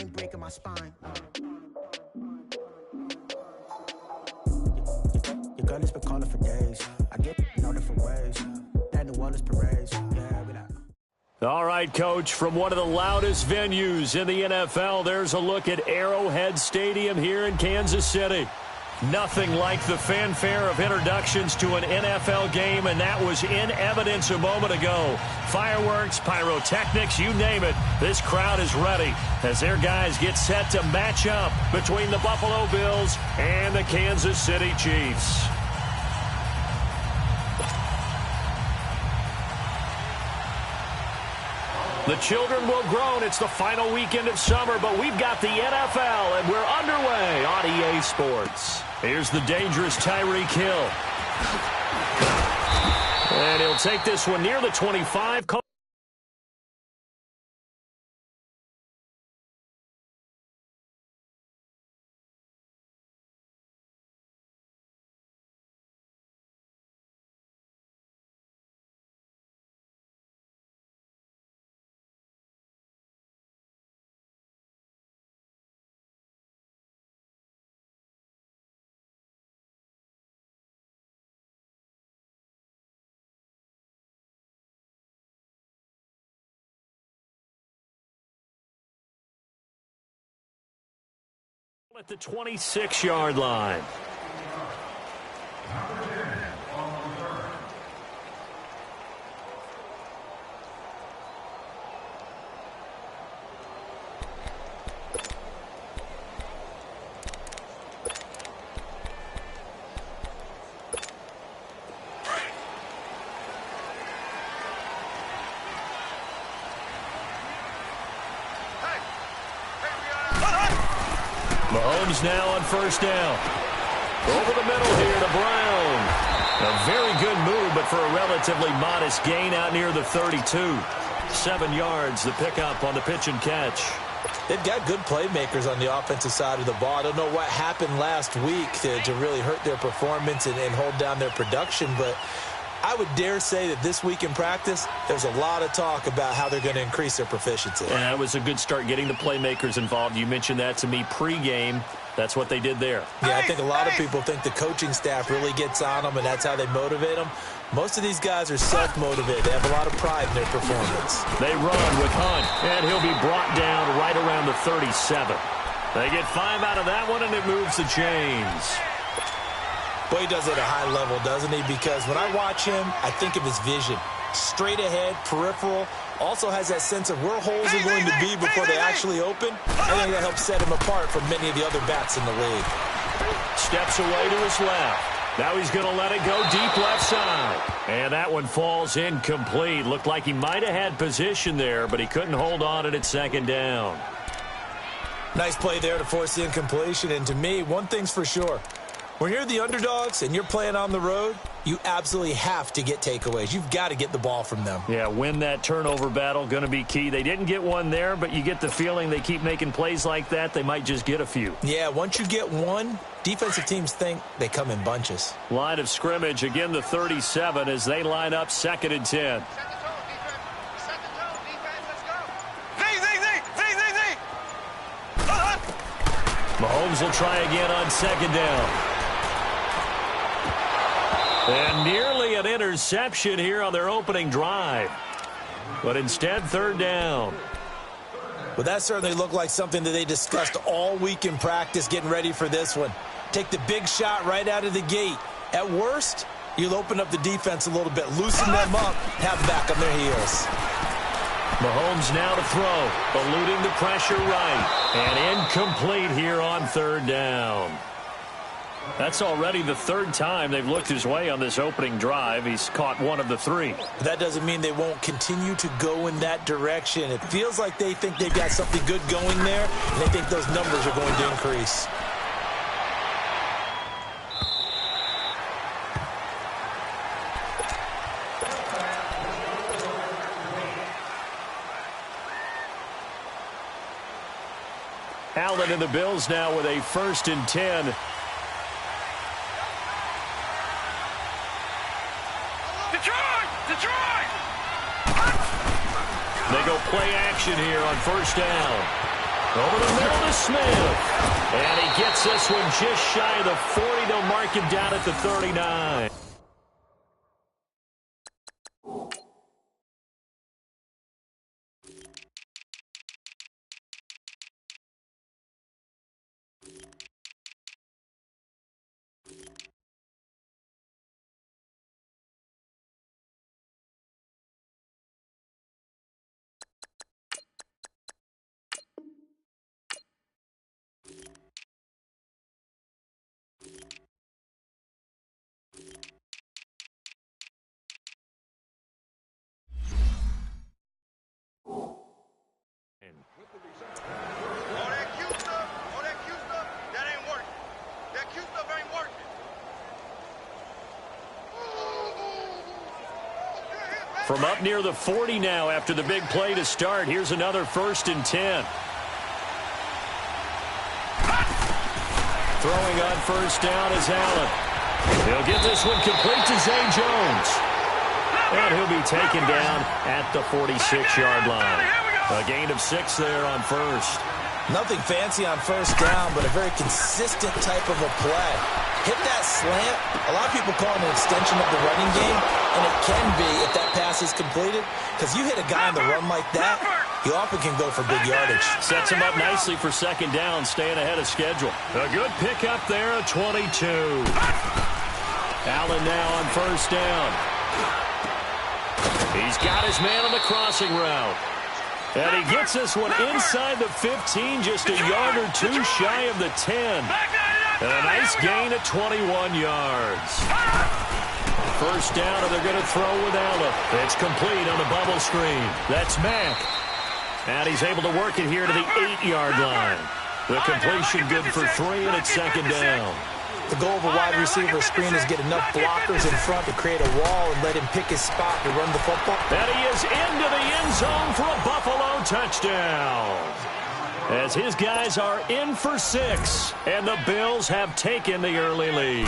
ain't breaking my spine. Your girl has been calling for days. I get in all different ways. That New Orleans parades. Yeah, we like. All right, Coach, from one of the loudest venues in the NFL, there's a look at Arrowhead Stadium here in Kansas City. Nothing like the fanfare of introductions to an NFL game, and that was in evidence a moment ago. Fireworks, pyrotechnics, you name it. This crowd is ready as their guys get set to match up between the Buffalo Bills and the Kansas City Chiefs. The children will groan. It's the final weekend of summer, but we've got the NFL, and we're underway on EA Sports. Here's the dangerous Tyreek Hill. And he'll take this one near the 25. At the 26-yard line. Mahomes now on first down. Over the middle here to Brown. A very good move, but for a relatively modest gain out near the 32. 7 yards, the pickup on the pitch and catch. They've got good playmakers on the offensive side of the ball. I don't know what happened last week to really hurt their performance and hold down their production, but I would dare say that this week in practice, there's a lot of talk about how they're going to increase their proficiency. And that was a good start getting the playmakers involved. You mentioned that to me pregame. That's what they did there. Yeah, I think a lot of people think the coaching staff really gets on them, and that's how they motivate them. Most of these guys are self-motivated. They have a lot of pride in their performance. They run with Hunt, and he'll be brought down right around the 37. They get 5 out of that one, and it moves the chains. Boy, he does it at a high level, doesn't he? Because when I watch him, I think of his vision. Straight ahead, peripheral, also has that sense of where holes are going to be before they actually open. I think that helps set him apart from many of the other backs in the league. Steps away to his left. Now he's going to let it go deep left side. And that one falls incomplete. Looked like he might have had position there, but he couldn't hold on it at second down. Nice play there to force the incompletion. And to me, one thing's for sure. When you're the underdogs and you're playing on the road, you absolutely have to get takeaways. You've got to get the ball from them. Yeah, win that turnover battle, going to be key. They didn't get one there, but you get the feeling they keep making plays like that, they might just get a few. Yeah, once you get one, defensive teams think they come in bunches. Line of scrimmage, again the 37 as they line up 2nd and 10. Mahomes will try again on 2nd down. And nearly an interception here on their opening drive. But instead, 3rd down. Well, that certainly looked like something that they discussed all week in practice getting ready for this one. Take the big shot right out of the gate. At worst, you'll open up the defense a little bit, loosen them up, have them back on their heels. Mahomes now to throw, eluding the pressure right. And incomplete here on 3rd down. That's already the 3rd time they've looked his way on this opening drive. He's caught 1 of the 3. That doesn't mean they won't continue to go in that direction. It feels like they think they've got something good going there, and they think those numbers are going to increase. Allen and the Bills now with a 1st and 10. They go play action here on 1st down. Over the middle to Smith. And he gets this one just shy of the 40. They'll mark him down at the 39. From up near the 40 now after the big play to start. Here's another 1st and 10. Throwing on 1st down is Allen. He'll get this one complete to Zay Jones. And he'll be taken down at the 46-yard line. A gain of 6 there on 1st. Nothing fancy on 1st down, but a very consistent type of a play. Hit that slant. A lot of people call it an extension of the running game, and it can be if that pass is completed, because you hit a guy on the run like that, he often can go for big yardage. Sets him up nicely for 2nd down, staying ahead of schedule. A good pickup there at 22. Allen now on 1st down. He's got his man on the crossing route. And he gets this one inside the 15, just a yard or 2 shy of the 10. And a nice gain at 21 yards. 1st down, and they're going to throw with Allen. It's complete on the bubble screen. That's Mack. And he's able to work it here to the 8-yard line. The completion good for 3, and it's 2nd down. The goal of a wide receiver screen is get enough blockers in front to create a wall and let him pick his spot to run the football. And he is into the end zone for a Buffalo touchdown. As his guys are in for 6, and the Bills have taken the early lead.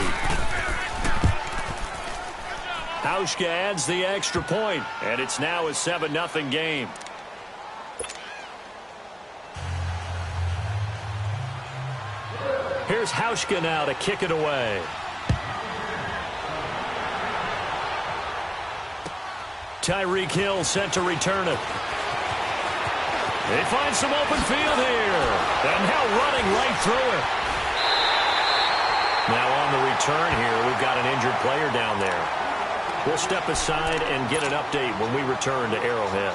Hauschka adds the extra point, and it's now a 7-0 game. Here's Hauschka now to kick it away. Tyreek Hill set to return it. They find some open field here. And now running right through it. Now on the return here, we've got an injured player down there. We'll step aside and get an update when we return to Arrowhead.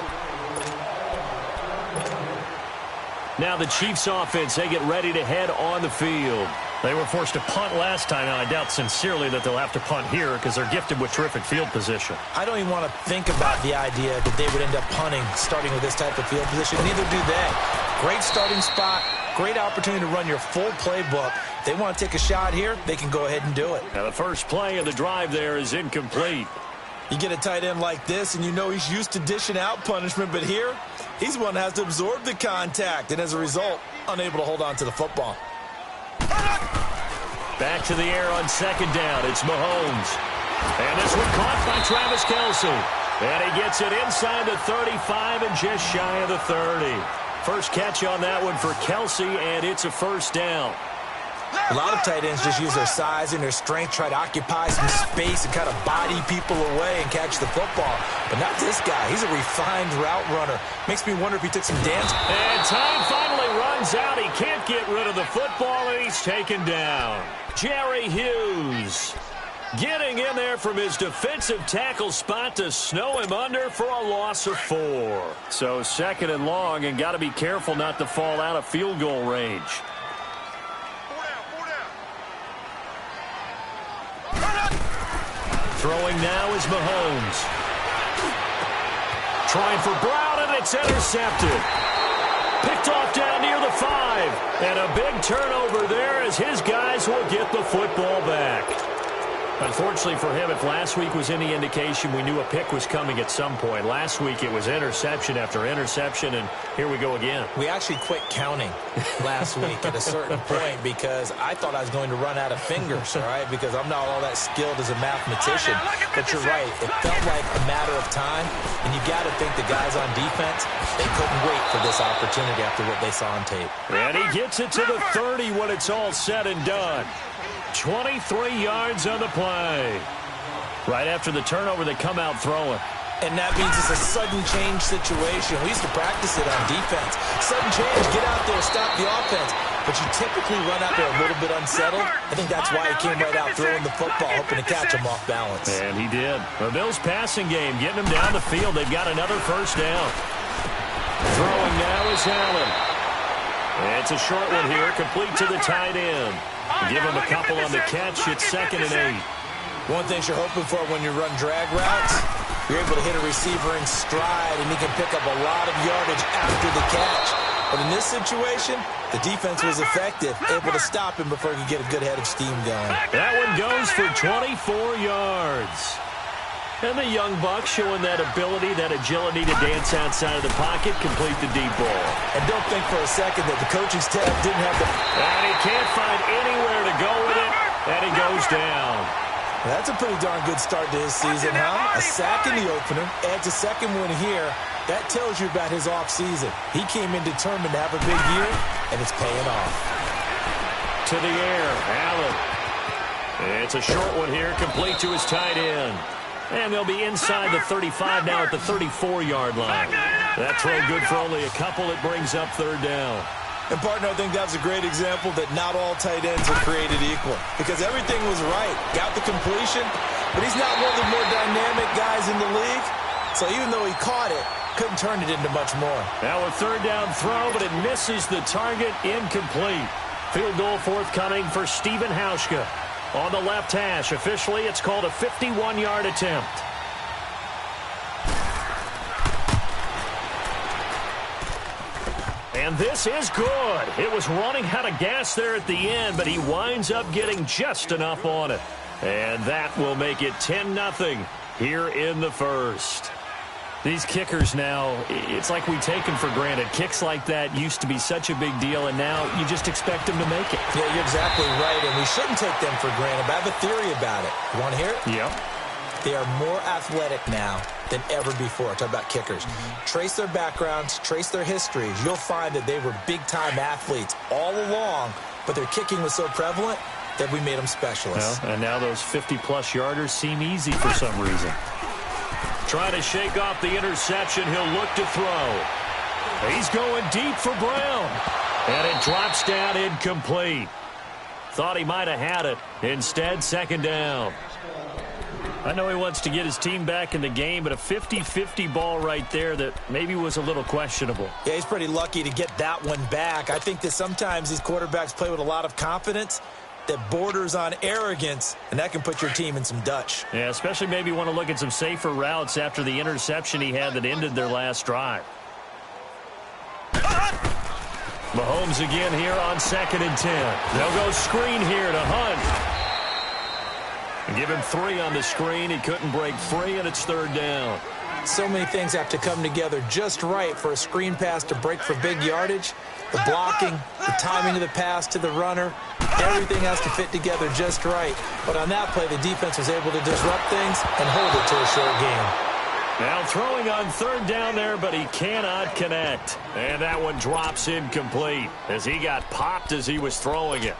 Now the Chiefs offense, they get ready to head on the field. They were forced to punt last time, and I doubt sincerely that they'll have to punt here because they're gifted with terrific field position. I don't even want to think about the idea that they would end up punting starting with this type of field position. Neither do they. Great starting spot, great opportunity to run your full playbook. If they want to take a shot here, they can go ahead and do it. Now the first play of the drive there is incomplete. You get a tight end like this, and you know he's used to dishing out punishment, but here, he's the one that has to absorb the contact, and as a result, unable to hold on to the football. Back to the air on 2nd down. It's Mahomes. And this one caught by Travis Kelce. And he gets it inside the 35 and just shy of the 30. First catch on that one for Kelce, and it's a 1st down. A lot of tight ends just use their size and their strength, try to occupy some space and kind of body people away and catch the football. But not this guy. He's a refined route runner. Makes me wonder if he took some dance. And time finally runs out. He can't get rid of the football, and he's taken down. Jerry Hughes getting in there from his defensive tackle spot to snow him under for a loss of 4. So 2nd and long, and got to be careful not to fall out of field goal range. Throwing now is Mahomes. Trying for Brown, and it's intercepted. Picked off down near the 5. And a big turnover there as his guys will get the football back. Unfortunately for him, if last week was any indication, we knew a pick was coming at some point. Last week it was interception after interception, and here we go again. We actually quit counting last week at a certain point because I thought I was going to run out of fingers, all right, because I'm not all that skilled as a mathematician. But you're right. It felt like a matter of time, and you got to think the guys on defense, they couldn't wait for this opportunity after what they saw on tape. And he gets it to the 30 when it's all said and done. 23 yards on the play. Right after the turnover, they come out throwing. And that means it's a sudden change situation. We used to practice it on defense. Sudden change, get out there, stop the offense. But you typically run out there a little bit unsettled. I think that's why he came right out throwing the football, hoping to catch him off balance. And he did. The Bills passing game, getting him down the field. They've got another first down. Throwing now is Allen. It's a short one here, complete to the tight end. Give him a couple on the catch. It's 2nd and 8. One thing you're hoping for when you run drag routes, you're able to hit a receiver in stride, and he can pick up a lot of yardage after the catch. But in this situation, the defense was effective, able to stop him before he could get a good head of steam going. That one goes for 24 yards. And the young buck showing that ability, that agility to dance outside of the pocket, complete the deep ball. And don't think for a second that the coaching staff didn't have the... And he can't find anywhere to go with it, and he goes down. That's a pretty darn good start to his season, huh? A sack in the opener, adds a second one here. That tells you about his offseason. He came in determined to have a big year, and it's paying off. To the air, Allen. It's a short one here, complete to his tight end. And they'll be inside the 35 now at the 34-yard line. That throw good for only a couple. It brings up 3rd down. And, partner, I think that's a great example that not all tight ends are created equal. Because everything was right. Got the completion, but he's not one of the more dynamic guys in the league. So even though he caught it, couldn't turn it into much more. Now a 3rd down throw, but it misses the target, incomplete. Field goal forthcoming for Stephen Hauschka. On the left hash, officially, it's called a 51-yard attempt. And this is good. It was running out of gas there at the end, but he winds up getting just enough on it. And that will make it 10-0 here in the first. These kickers now, it's like we take them for granted. Kicks like that used to be such a big deal, and now you just expect them to make it. Yeah, you're exactly right, and we shouldn't take them for granted, but I have a theory about it. You want to hear it? Yep. They are more athletic now than ever before. Talk about kickers. Trace their backgrounds, trace their histories. You'll find that they were big-time athletes all along, but their kicking was so prevalent that we made them specialists. Well, and now those 50-plus yarders seem easy for some reason. Trying to shake off the interception. He'll look to throw. He's going deep for Brown. And it drops down incomplete. Thought he might have had it. Instead, 2nd down. I know he wants to get his team back in the game, but a 50-50 ball right there that maybe was a little questionable. Yeah, he's pretty lucky to get that one back. I think that sometimes these quarterbacks play with a lot of confidence that borders on arrogance, and that can put your team in some Dutch. Yeah, especially maybe want to look at some safer routes after the interception he had that ended their last drive. Mahomes again here on 2nd and 10. They'll go screen here to Hunt. And give him 3 on the screen. He couldn't break free, and it's 3rd down. So many things have to come together just right for a screen pass to break for big yardage. The blocking, the timing of the pass to the runner, everything has to fit together just right. But on that play, the defense was able to disrupt things and hold it to a short game. Now throwing on 3rd down there, but he cannot connect. And that one drops incomplete as he got popped as he was throwing it.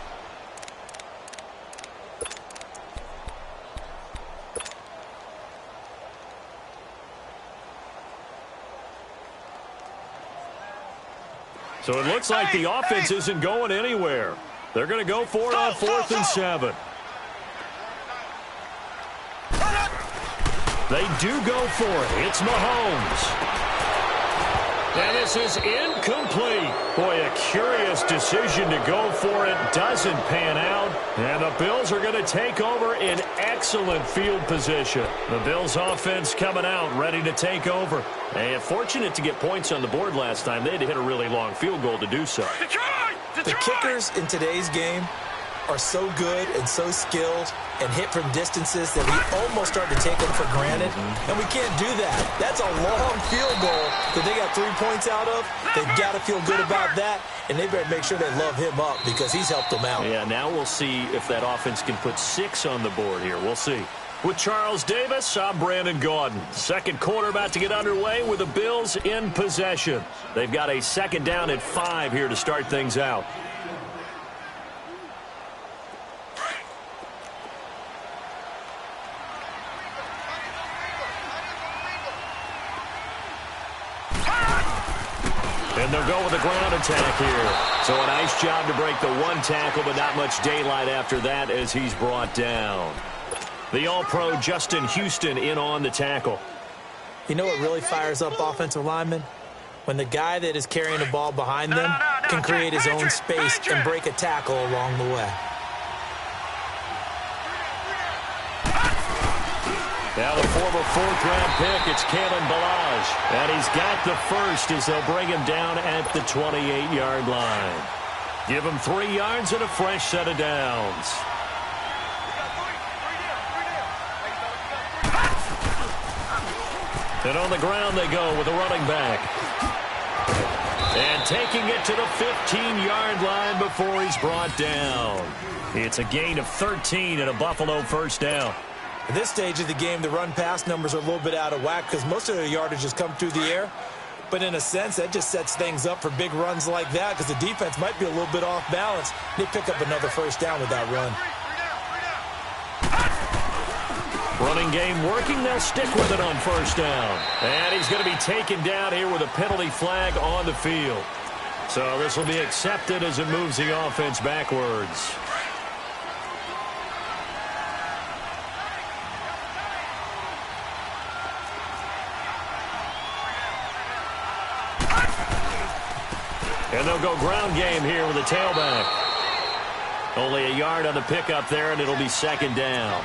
So it looks like the offense isn't going anywhere. They're going to go for it on 4th and 7. They do go for it. It's Mahomes. And this is incomplete. Boy, a curious decision to go for it. Doesn't pan out. And the Bills are going to take over in excellent field position. The Bills offense coming out, ready to take over. And fortunate to get points on the board last time. They had to hit a really long field goal to do so. The kickers in today's game are so good and so skilled and hit from distances that we almost start to take them for granted, and we can't do that. That's a long field goal that they got 3 points out of. They've got to feel good about that, and they better make sure they love him up because he's helped them out. Yeah, now we'll see if that offense can put 6 on the board here. We'll see. With Charles Davis, I'm Brandon Gaudin. Second quarter about to get underway with the Bills in possession. They've got a second down at 5 here to start things out. And they'll go with a ground attack here. So a nice job to break the one tackle, but not much daylight after that as he's brought down. The All-Pro Justin Houston in on the tackle. You know what really fires up offensive linemen? When the guy that is carrying the ball behind them can create his own space and break a tackle along the way. Now the former fourth-round pick, it's Kalen Ballage. And he's got the first as they'll bring him down at the 28-yard line. Give him 3 yards and a fresh set of downs. And on the ground they go with a running back. And taking it to the 15-yard line before he's brought down. It's a gain of 13 and a Buffalo first down. At this stage of the game, the run-pass numbers are a little bit out of whack because most of their yardage has come through the air. But in a sense, that just sets things up for big runs like that because the defense might be a little bit off balance. They pick up another first down with that run. Running game working. They'll stick with it on first down. And he's going to be taken down here with a penalty flag on the field. So this will be accepted as it moves the offense backwards. And they'll go ground game here with a tailback. Only a yard on the pickup there, and it'll be second down.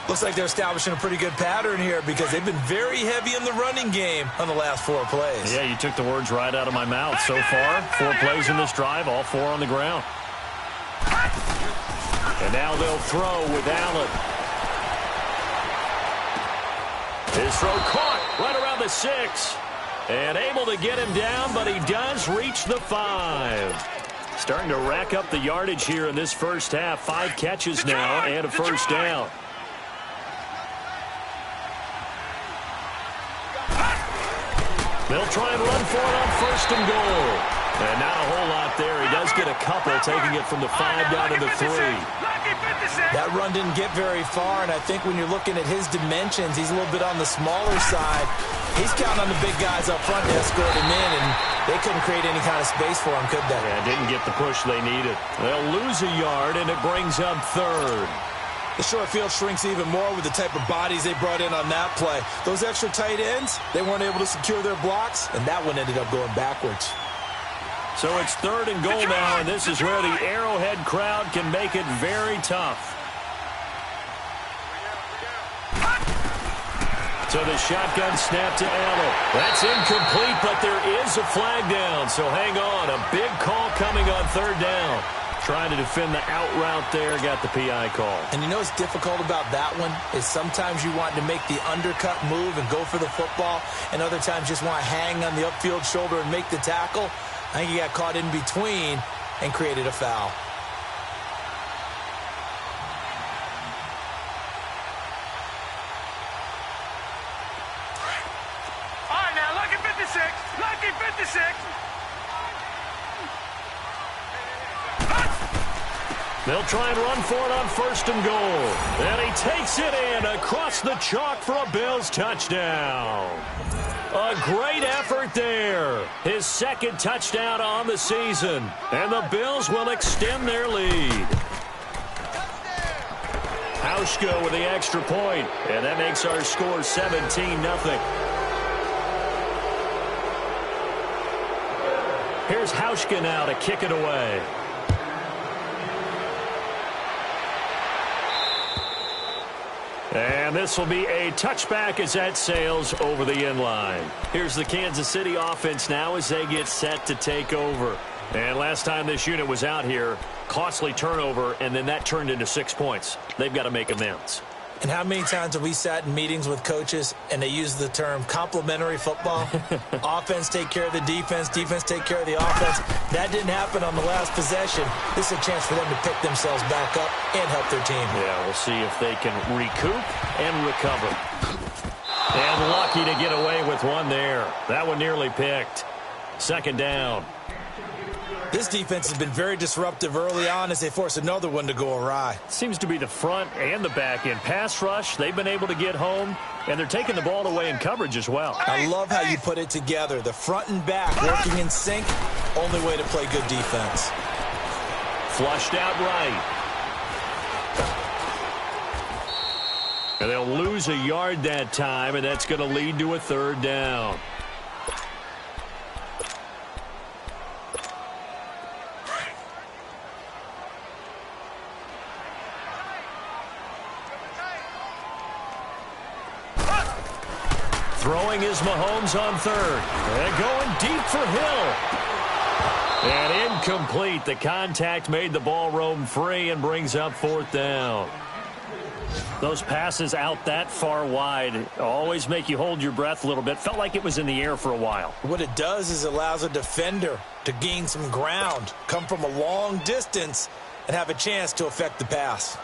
Looks like they're establishing a pretty good pattern here because they've been very heavy in the running game on the last 4 plays. Yeah, you took the words right out of my mouth. So far, 4 plays in this drive, all 4 on the ground. And now they'll throw with Allen. His throw caught right around the 6. And able to get him down, but he does reach the 5. Starting to rack up the yardage here in this first half. 5 catches now and a first down. They'll try and run for it on first and goal. And not a whole lot there. He does get a couple, taking it from the 5 down to the 3. That run didn't get very far, and I think when you're looking at his dimensions, he's a little bit on the smaller side. He's counting on the big guys up front to escort him in, and they couldn't create any kind of space for him, could they? Yeah, didn't get the push they needed. They'll lose a yard, and it brings up third. The short field shrinks even more with the type of bodies they brought in on that play. Those extra tight ends, they weren't able to secure their blocks, and that one ended up going backwards. So it's third and goal now, and this is where the Arrowhead crowd can make it very tough. So the shotgun snap to Allen. That's incomplete, but there is a flag down. So hang on, a big call coming on third down. Trying to defend the out route there, got the PI call. And you know what's difficult about that one is sometimes you want to make the undercut move and go for the football, and other times just want to hang on the upfield shoulder and make the tackle. I think he got caught in between and created a foul. All right, now, lucky 56. Lucky 56. They'll try and run for it on first and goal. And he takes it in across the chalk for a Bills touchdown. A great effort there. His second touchdown on the season. And the Bills will extend their lead. Hauschka with the extra point. And that makes our score 17-0. Here's Hauschka now to kick it away. And this will be a touchback as that sails over the end line. Here's the Kansas City offense now as they get set to take over. And last time this unit was out here, costly turnover, and then that turned into 6 points. They've got to make amends. And how many times have we sat in meetings with coaches and they use the term complementary football? Offense take care of the defense, defense take care of the offense. That didn't happen on the last possession. This is a chance for them to pick themselves back up and help their team. Yeah, we'll see if they can recoup and recover. And lucky to get away with one there. That one nearly picked. Second down. This defense has been very disruptive early on as they force another one to go awry. Seems to be the front and the back end. Pass rush, they've been able to get home, and they're taking the ball away in coverage as well. I love how you put it together. The front and back working in sync, only way to play good defense. Flushed out right. And they'll lose a yard that time, and that's going to lead to a third down. Throwing is Mahomes on third. And going deep for Hill. And incomplete. The contact made the ball roam free and brings up fourth down. Those passes out that far wide always make you hold your breath a little bit. Felt like it was in the air for a while. What it does is allows a defender to gain some ground, come from a long distance, and have a chance to affect the pass.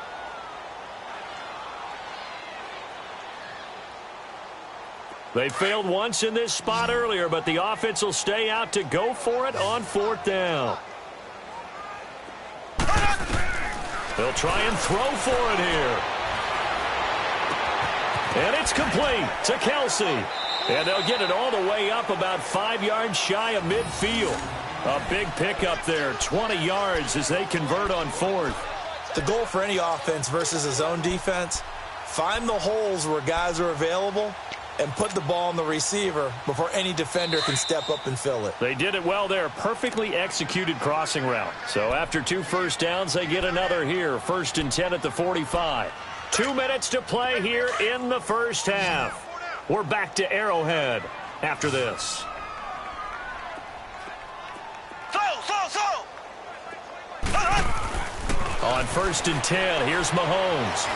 They failed once in this spot earlier, but the offense will stay out to go for it on fourth down. They'll try and throw for it here. And it's complete to Kelsey. And they'll get it all the way up about 5 yards shy of midfield. A big pickup there, 20 yards as they convert on fourth. The goal for any offense versus a zone defense, find the holes where guys are available and put the ball on the receiver before any defender can step up and fill it. They did it well there. Perfectly executed crossing route. So after 2 first downs, they get another here. 1st and 10 at the 45. 2 minutes to play here in the first half. We're back to Arrowhead after this. On 1st and 10, here's Mahomes.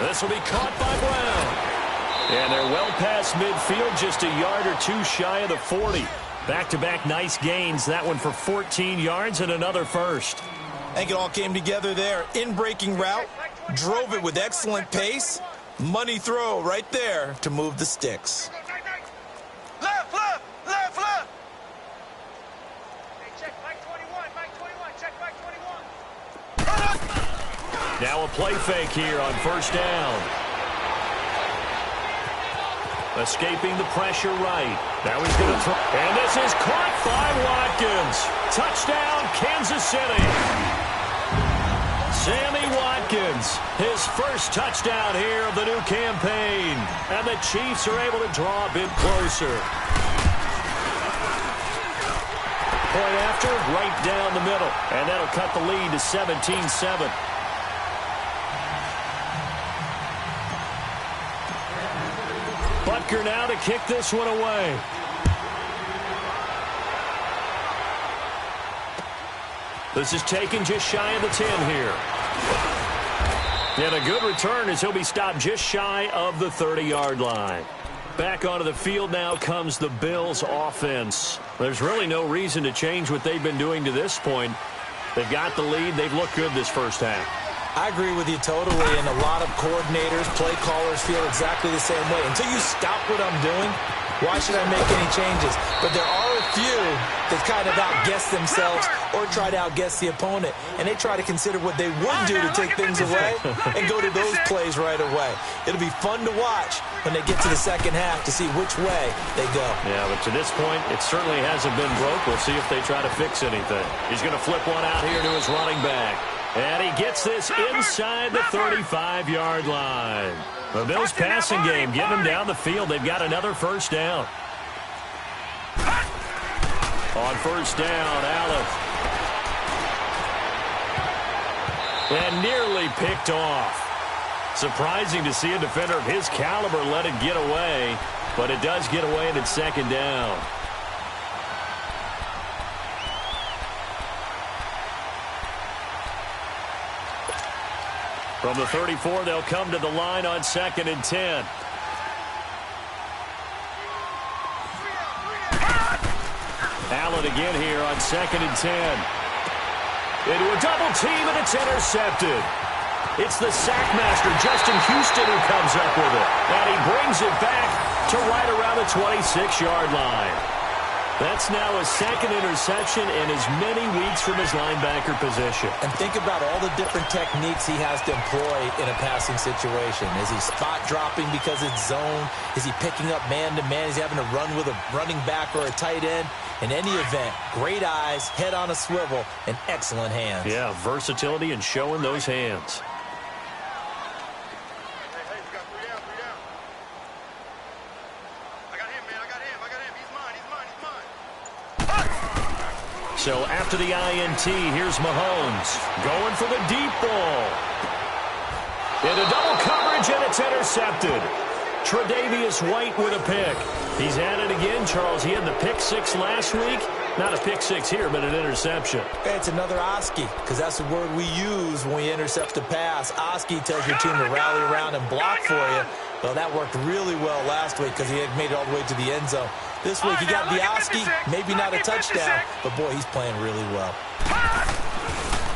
This will be caught by Brown. And they're well past midfield, just a yard or two shy of the 40. Back-to-back nice gains. That one for 14 yards and another first. I think it all came together there. In-breaking route, drove it with excellent pace. Money throw right there to move the sticks. Left, left, left, left. Hey, check Mike 21, Mike 21, check Mike 21. Now a play fake here on first down. Escaping the pressure right. Now he's going to throw. And this is caught by Watkins. Touchdown, Kansas City. Sammy Watkins, his first touchdown here of the new campaign. And the Chiefs are able to draw a bit closer. Point after, right down the middle. And that'll cut the lead to 17-7. Butker now to kick this one away. This is taken just shy of the 10 here. And a good return as he'll be stopped just shy of the 30-yard line. Back onto the field now comes the Bills offense. There's really no reason to change what they've been doing to this point. They've got the lead. They've looked good this first half. I agree with you totally, and a lot of coordinators, play callers feel exactly the same way. Until you stop what I'm doing, why should I make any changes? But there are a few that kind of outguess themselves or try to outguess the opponent, and they try to consider what they would do to take things away and go to those plays right away. It'll be fun to watch when they get to the second half to see which way they go. Yeah, but to this point, it certainly hasn't been broke. We'll see if they try to fix anything. He's going to flip one out here to his running back. And he gets this inside the 35-yard line. The Bills passing game, getting them down the field. They've got another first down. On first down, Allen. And nearly picked off. Surprising to see a defender of his caliber let it get away, but it does get away and it's second down. From the 34, they'll come to the line on 2nd and 10. Allen again here on 2nd and 10. Into a double team, and it's intercepted. It's the sackmaster, Justin Houston, who comes up with it. And he brings it back to right around the 26-yard line. That's now a 2nd interception in as many weeks from his linebacker position. And think about all the different techniques he has to employ in a passing situation. Is he spot dropping because it's zone? Is he picking up man-to-man? Is he having to run with a running back or a tight end? In any event, great eyes, head on a swivel, and excellent hands. Yeah, versatility and showing those hands. So after the INT, here's Mahomes going for the deep ball. Into double coverage, and it's intercepted. Tre'Davious White with a pick. He's at it again, Charles. He had the pick 6 last week. Not a pick 6 here, but an interception. It's another Oski, because that's the word we use when we intercept a pass. Oski tells your team to rally around and block for you. Well, that worked really well last week because he had made it all the way to the end zone. This week he got the Oski, maybe not a touchdown, but boy, he's playing really well.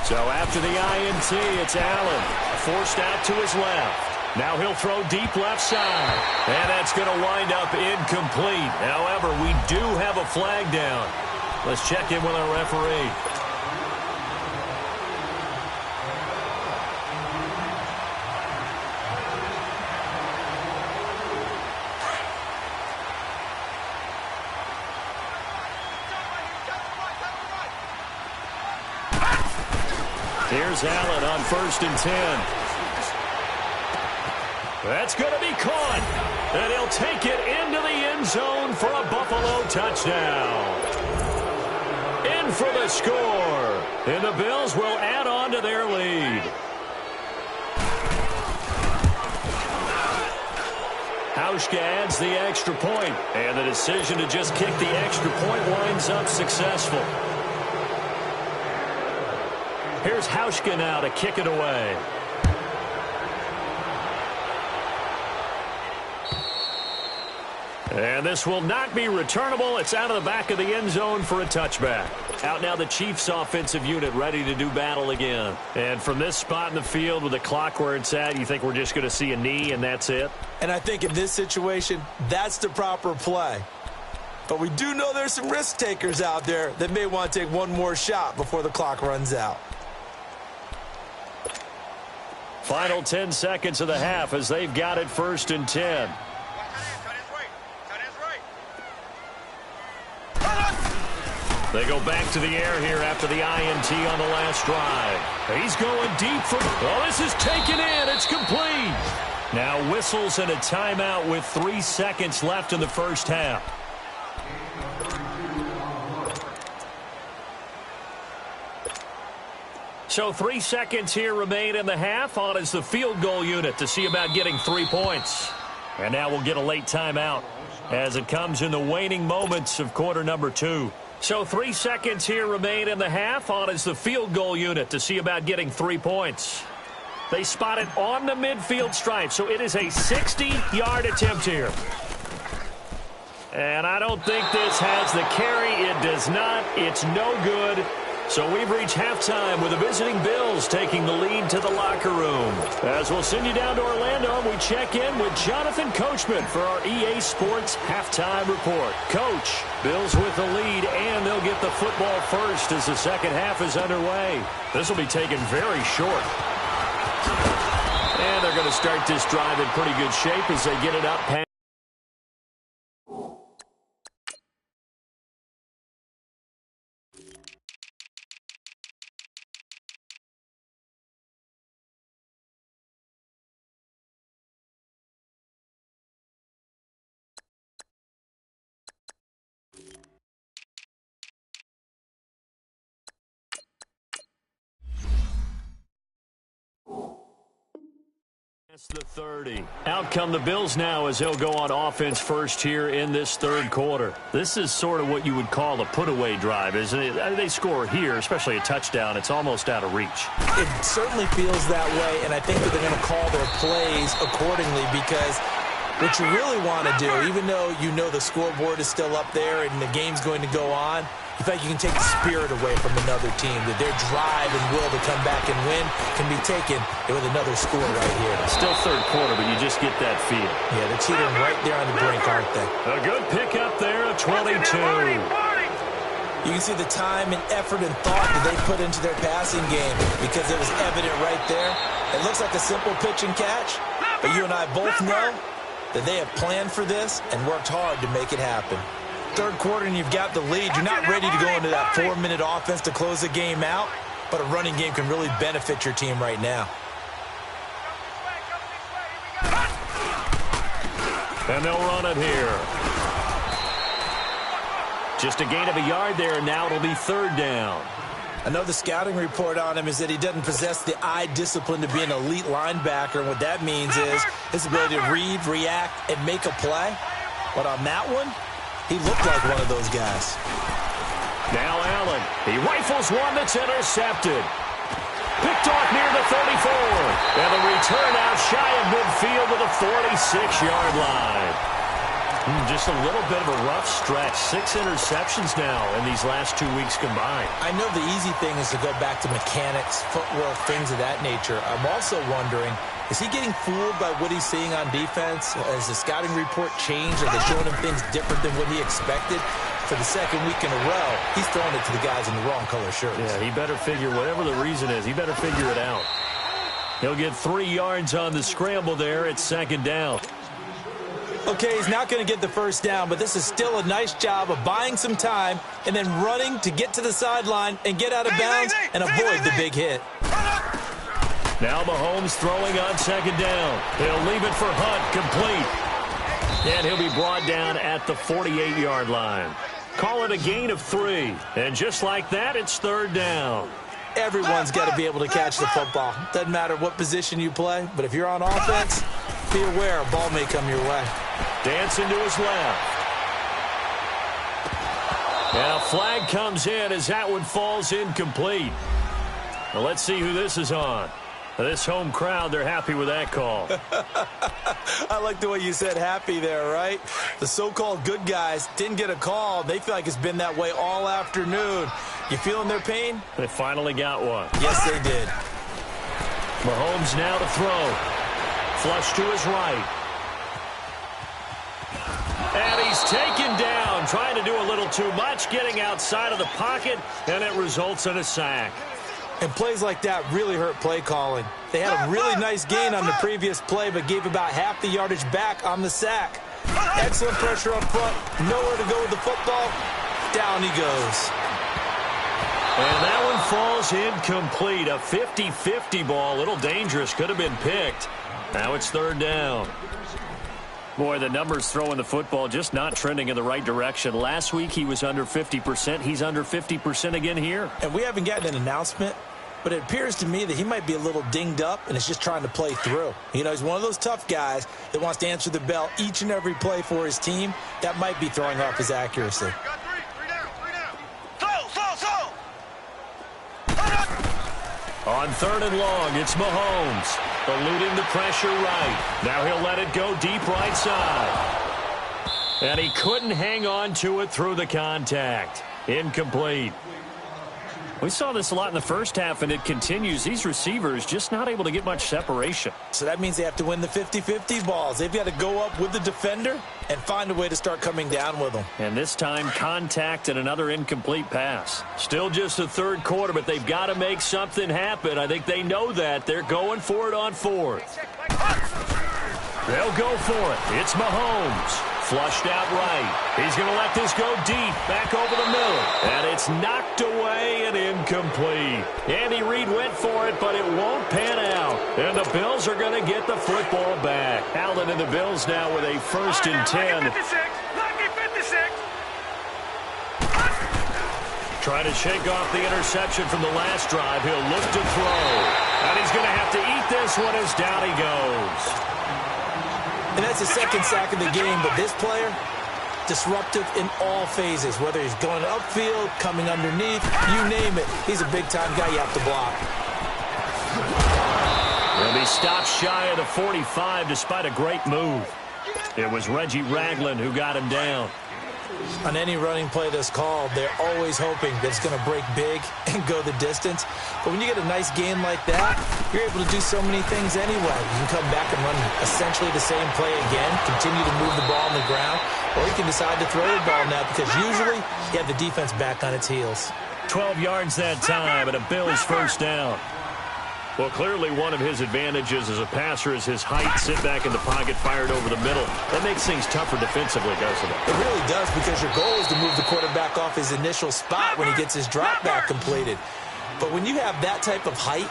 So after the INT, it's Allen, forced out to his left. Now he'll throw deep left side, and that's going to wind up incomplete. However, we do have a flag down. Let's check in with our referee. Here's Allen on 1st and 10. That's going to be caught. And he'll take it into the end zone for a Buffalo touchdown. In for the score. And the Bills will add on to their lead. Hauschka adds the extra point. And the decision to just kick the extra point winds up successful. Here's Hauschka now to kick it away. And this will not be returnable. It's out of the back of the end zone for a touchback. Out now the Chiefs offensive unit ready to do battle again. And from this spot in the field with the clock where it's at, you think we're just going to see a knee and that's it? And I think in this situation, that's the proper play. But we do know there's some risk takers out there that may want to take one more shot before the clock runs out. Final 10 seconds of the half as they've got it 1st and 10. They go back to the air here after the INT on the last drive. He's going deep for... Oh, this is taken in. It's complete. Now whistles and a timeout with 3 seconds left in the first half. So 3 seconds here remain in the half. On is the field goal unit to see about getting 3 points. And now we'll get a late timeout as it comes in the waning moments of quarter number 2. So 3 seconds here remain in the half. On is the field goal unit to see about getting 3 points. They spot it on the midfield stripe, so it is a 60-yard attempt here. And I don't think this has the carry. It does not. It's no good. So we've reached halftime with the visiting Bills taking the lead to the locker room. As we'll send you down to Orlando, we check in with Jonathan Coachman for our EA Sports Halftime Report. Coach, Bills with the lead, and they'll get the football first as the second half is underway. This will be taken very short. And they're going to start this drive in pretty good shape as they get it up past. That's the 30. Out come the Bills now as they'll go on offense first here in this third quarter. This is sort of what you would call a put-away drive, isn't it? They score here, especially a touchdown. It's almost out of reach. It certainly feels that way, and I think that they're going to call their plays accordingly because what you really want to do, even though you know the scoreboard is still up there and the game's going to go on, you feel like you can take the spirit away from another team, that their drive and will to come back and win can be taken with another score right here. Still third quarter, but you just get that feel. Yeah, they're teetering right there on the brink, aren't they? A good pickup there, a 22. You can see the time and effort and thought that they put into their passing game because it was evident right there. It looks like a simple pitch and catch, but you and I both know that they have planned for this and worked hard to make it happen. Third quarter and you've got the lead. You're not ready to go into that 4-minute offense to close the game out, but a running game can really benefit your team right now. And they'll run it here. Just a gain of a yard there, and now it'll be third down. I know the scouting report on him is that he doesn't possess the eye discipline to be an elite linebacker, and what that means is his ability to read, react, and make a play. But on that one, he looked like one of those guys. Now Allen. He rifles one that's intercepted. Picked off near the 34. And the return out shy of midfield to the 46-yard line. Just a little bit of a rough stretch. 6 interceptions now in these last 2 weeks combined. I know the easy thing is to go back to mechanics, footwork, things of that nature. I'm also wondering, is he getting fooled by what he's seeing on defense? Has the scouting report changed? Are they showing him things different than what he expected? For the second week in a row, he's throwing it to the guys in the wrong color shirts. Yeah, he better figure, whatever the reason is, he better figure it out. He'll get 3 yards on the scramble there. It's second down. Okay, he's not going to get the first down, but this is still a nice job of buying some time and then running to get to the sideline and get out of bounds and avoid the big hit. Now Mahomes throwing on second down. He'll leave it for Hunt, complete. And he'll be brought down at the 48-yard line. Call it a gain of 3. And just like that, it's third down. Everyone's got to be able to catch the football. Doesn't matter what position you play, but if you're on offense, be aware a ball may come your way. Dancing to his left. And a flag comes in as that one falls incomplete. Well, let's see who this is on. This home crowd, they're happy with that call. I like the way you said happy there, right? The so-called good guys didn't get a call. They feel like it's been that way all afternoon. You feeling their pain? They finally got one. Yes, they did. Mahomes now to throw. Flush to his right. And he's taken down, trying to do a little too much, getting outside of the pocket, and it results in a sack. And plays like that really hurt play calling. They had a really nice gain on the previous play, but gave about half the yardage back on the sack. Excellent pressure up front. Nowhere to go with the football. Down he goes. And that one falls incomplete. A 50-50 ball. A little dangerous. Could have been picked. Now it's third down. Boy, the numbers throwing the football just not trending in the right direction. Last week he was under 50%. He's under 50% again here. And we haven't gotten an announcement, but it appears to me that he might be a little dinged up and is just trying to play through. You know, he's one of those tough guys that wants to answer the bell each and every play for his team. That might be throwing off his accuracy. On third and long, it's Mahomes. Eluding the pressure right. Now he'll let it go deep right side. And he couldn't hang on to it through the contact. Incomplete. We saw this a lot in the first half, and it continues. These receivers just not able to get much separation. So that means they have to win the 50-50 balls. They've got to go up with the defender and find a way to start coming down with them. And this time, contact and another incomplete pass. Still just the third quarter, but they've got to make something happen. I think they know that. They're going for it on fourth. They'll go for it. It's Mahomes. Flushed out right. He's going to let this go deep, back over the middle. And it's knocked away and incomplete. Andy Reid went for it, but it won't pan out. And the Bills are going to get the football back. Allen and the Bills now with a 1st and 10. Lucky 56. Trying to shake off the interception from the last drive. He'll look to throw. And he's going to have to eat this one as down he goes. And that's the second sack of the game, but this player, disruptive in all phases, whether he's going upfield, coming underneath, you name it. He's a big-time guy you have to block. And he stopped shy of the 45 despite a great move. It was Reggie Ragland who got him down. On any running play that's called, they're always hoping that it's going to break big and go the distance. But when you get a nice game like that, you're able to do so many things anyway. You can come back and run essentially the same play again, continue to move the ball on the ground, or you can decide to throw the ball now because usually you have the defense back on its heels. 12 yards that time and a Bills first down. Well, clearly one of his advantages as a passer is his height. Sit back in the pocket, fired over the middle. That makes things tougher defensively, doesn't it? It really does, because your goal is to move the quarterback off his initial spot when he gets his drop back completed. But when you have that type of height,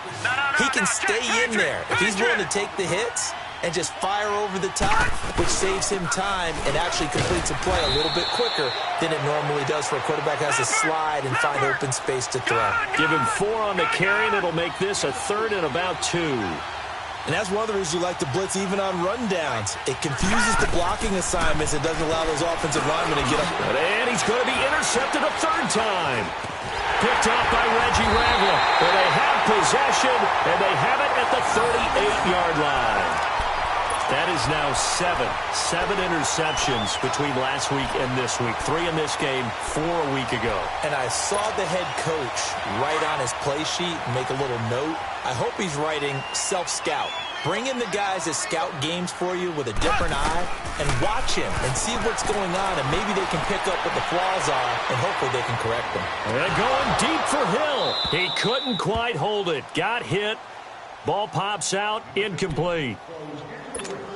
he can stay in there. If he's willing to take the hits and just fire over the top, which saves him time and actually completes a play a little bit quicker than it normally does for a quarterback has to slide and find open space to throw. Give him 4 on the carry, and it'll make this a 3rd and about 2. And that's one of the reasons you like to blitz even on rundowns. It confuses the blocking assignments. It doesn't allow those offensive linemen to get up. And he's going to be intercepted a 3rd time. Picked off by Reggie Ragland. Where they have possession, and they have it at the 38-yard line. That is now 7 interceptions between last week and this week. 3 in this game, 4 a week ago. And I saw the head coach write on his play sheet, make a little note. I hope he's writing self-scout. Bring in the guys that scout games for you with a different eye and watch him and see what's going on, and maybe they can pick up what the flaws are, and hopefully they can correct them. And going deep for Hill. He couldn't quite hold it. Got hit. Ball pops out, incomplete.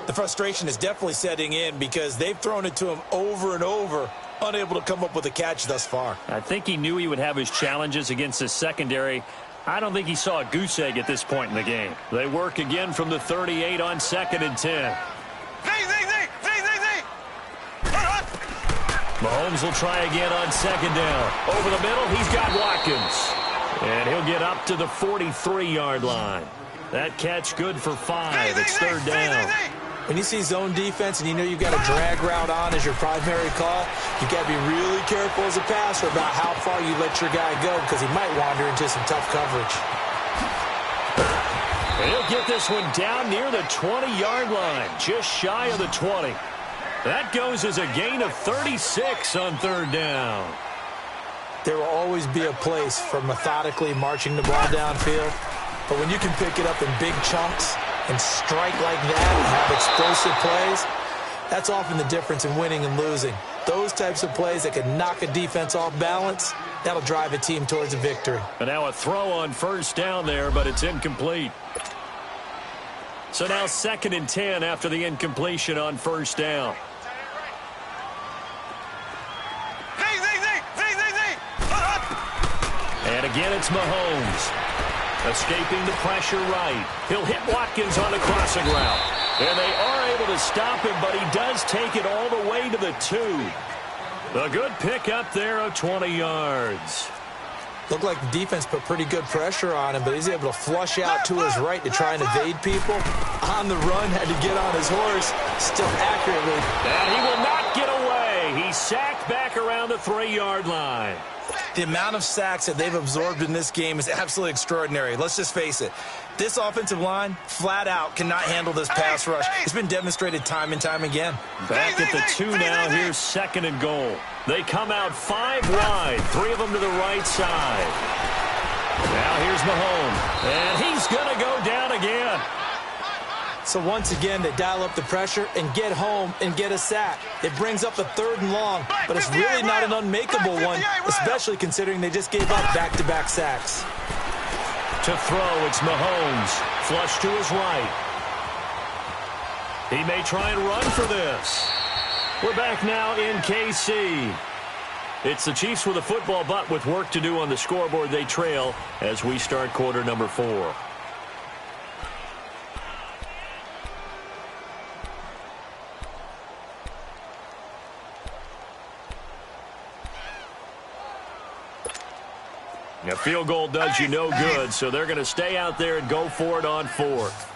The frustration is definitely setting in because they've thrown it to him over and over, unable to come up with a catch thus far. I think he knew he would have his challenges against his secondary. I don't think he saw a goose egg at this point in the game. They work again from the 38 on 2nd and 10. Mahomes will try again on 2nd down. Over the middle, he's got Watkins. And he'll get up to the 43-yard line. That catch good for 5. It's 3rd down. When you see zone defense and you know you've got a drag route on as your primary call, you've got to be really careful as a passer about how far you let your guy go because he might wander into some tough coverage. And he'll get this one down near the 20-yard line, just shy of the 20. That goes as a gain of 36 on 3rd down. There will always be a place for methodically marching the ball downfield, but when you can pick it up in big chunks and strike like that and have explosive plays, that's often the difference in winning and losing. Those types of plays that can knock a defense off balance, that'll drive a team towards a victory. And now a throw on 1st down there, but it's incomplete. So now 2nd and 10 after the incompletion on 1st down. And again, it's Mahomes. Escaping the pressure right. He'll hit Watkins on the crossing route. And they are able to stop him, but he does take it all the way to the 2. A good pick up there of 20 yards. Looked like the defense put pretty good pressure on him, but he's able to flush out to his right to try and evade people. On the run, had to get on his horse, still accurately. And he will not get away. He's sacked back around the 3-yard line. The amount of sacks that they've absorbed in this game is absolutely extraordinary. Let's just face it. This offensive line, flat out, cannot handle this pass rush. It's been demonstrated time and time again. Back at the 2 now. Here's 2nd and goal. They come out 5 wide. 3 of them to the right side. Now here's Mahomes. And he's going to go down again. So once again, they dial up the pressure and get home and get a sack. It brings up a 3rd and long, but it's really not an unmakeable one, especially considering they just gave up back-to-back sacks. To throw, it's Mahomes. Flush to his right. He may try and run for this. We're back now in KC. It's the Chiefs with a football, but with work to do on the scoreboard, they trail as we start quarter number 4. A field goal does you no good, so they're going to stay out there and go for it on 4th.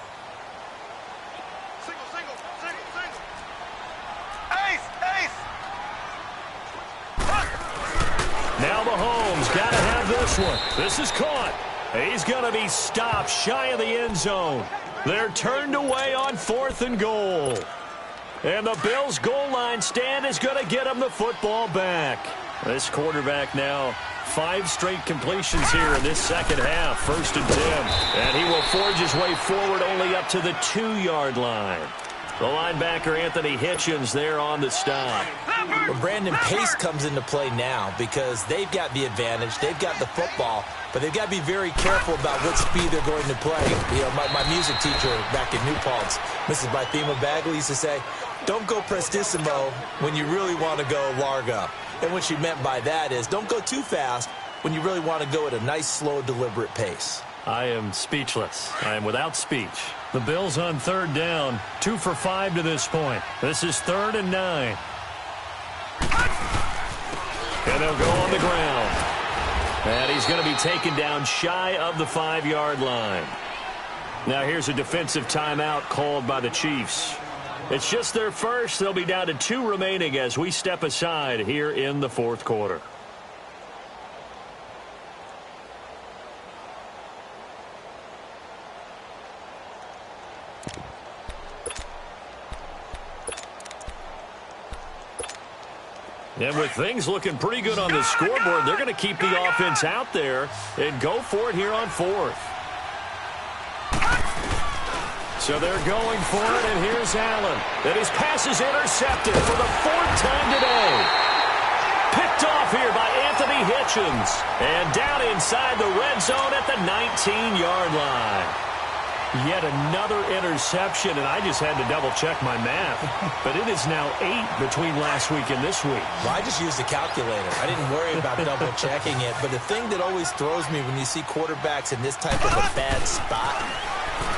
Now Mahomes got to have this one. This is caught. He's going to be stopped shy of the end zone. They're turned away on 4th and goal. And the Bills' goal line stand is going to get him the football back. This quarterback now 5 straight completions here in this second half. 1st and 10. And he will forge his way forward only up to the 2-yard line. The linebacker, Anthony Hitchens, there on the stop. Well, Brandon, pace comes into play now because they've got the advantage. They've got the football, but they've got to be very careful about what speed they're going to play. You know, my music teacher back in New Paltz, Mrs. Bythema Bagley, used to say, don't go prestissimo when you really want to go largo. And what she meant by that is don't go too fast when you really want to go at a nice, slow, deliberate pace. I am speechless. I am without speech. The Bills on 3rd down, 2 for 5 to this point. This is 3rd and 9. And they'll go on the ground. And he's going to be taken down shy of the 5-yard line. Now here's a defensive timeout called by the Chiefs. It's just their first. They'll be down to 2 remaining as we step aside here in the 4th quarter. And with things looking pretty good on the scoreboard, they're going to keep the offense out there and go for it here on 4th. So they're going for it, and here's Allen. And his pass is intercepted for the 4th time today. Picked off here by Anthony Hitchens. And down inside the red zone at the 19-yard line. Yet another interception, and I just had to double-check my math. But it is now 8 between last week and this week. Well, I just used a calculator. I didn't worry about double-checking it. But the thing that always throws me when you see quarterbacks in this type of a bad spot,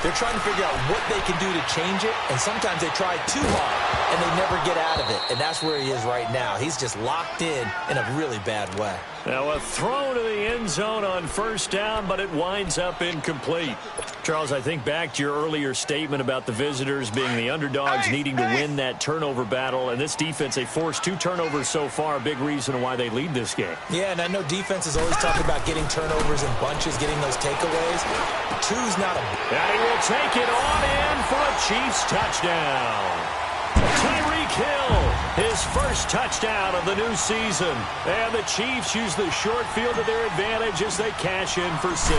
they're trying to figure out what they can do to change it, and sometimes they try too hard, and they never get out of it. And that's where he is right now. He's just locked in a really bad way. Now a throw to the end zone on 1st down, but it winds up incomplete. Charles, I think back to your earlier statement about the visitors being the underdogs needing to win that turnover battle. And this defense, they forced 2 turnovers so far, a big reason why they lead this game. Yeah, and I know defenses always talk about getting turnovers in bunches, getting those takeaways. 2's not a... And he will take it on in for a Chiefs touchdown. Tyreek Hill, his first touchdown of the new season. And the Chiefs use the short field to their advantage as they cash in for 6.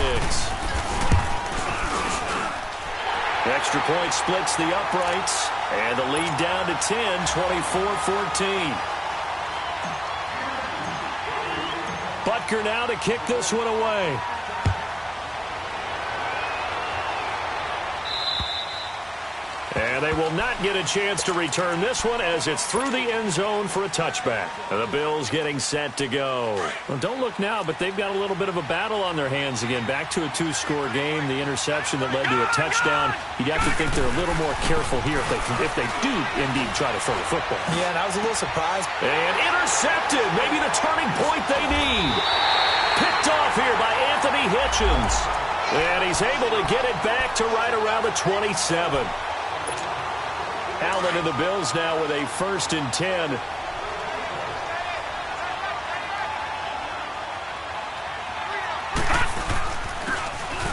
Extra point splits the uprights, and the lead down to 10, 24-14. Butker now to kick this one away. And they will not get a chance to return this one as it's through the end zone for a touchback. And the Bills getting set to go. Well, don't look now, but they've got a little bit of a battle on their hands again. Back to a 2-score game. The interception that led to a touchdown. You'd have to think they're a little more careful here if they do indeed try to throw the football. Yeah, and I was a little surprised. And intercepted. Maybe the turning point they need. Picked off here by Anthony Hitchens. And he's able to get it back to right around the 27. Allen and the Bills now with a 1st and 10.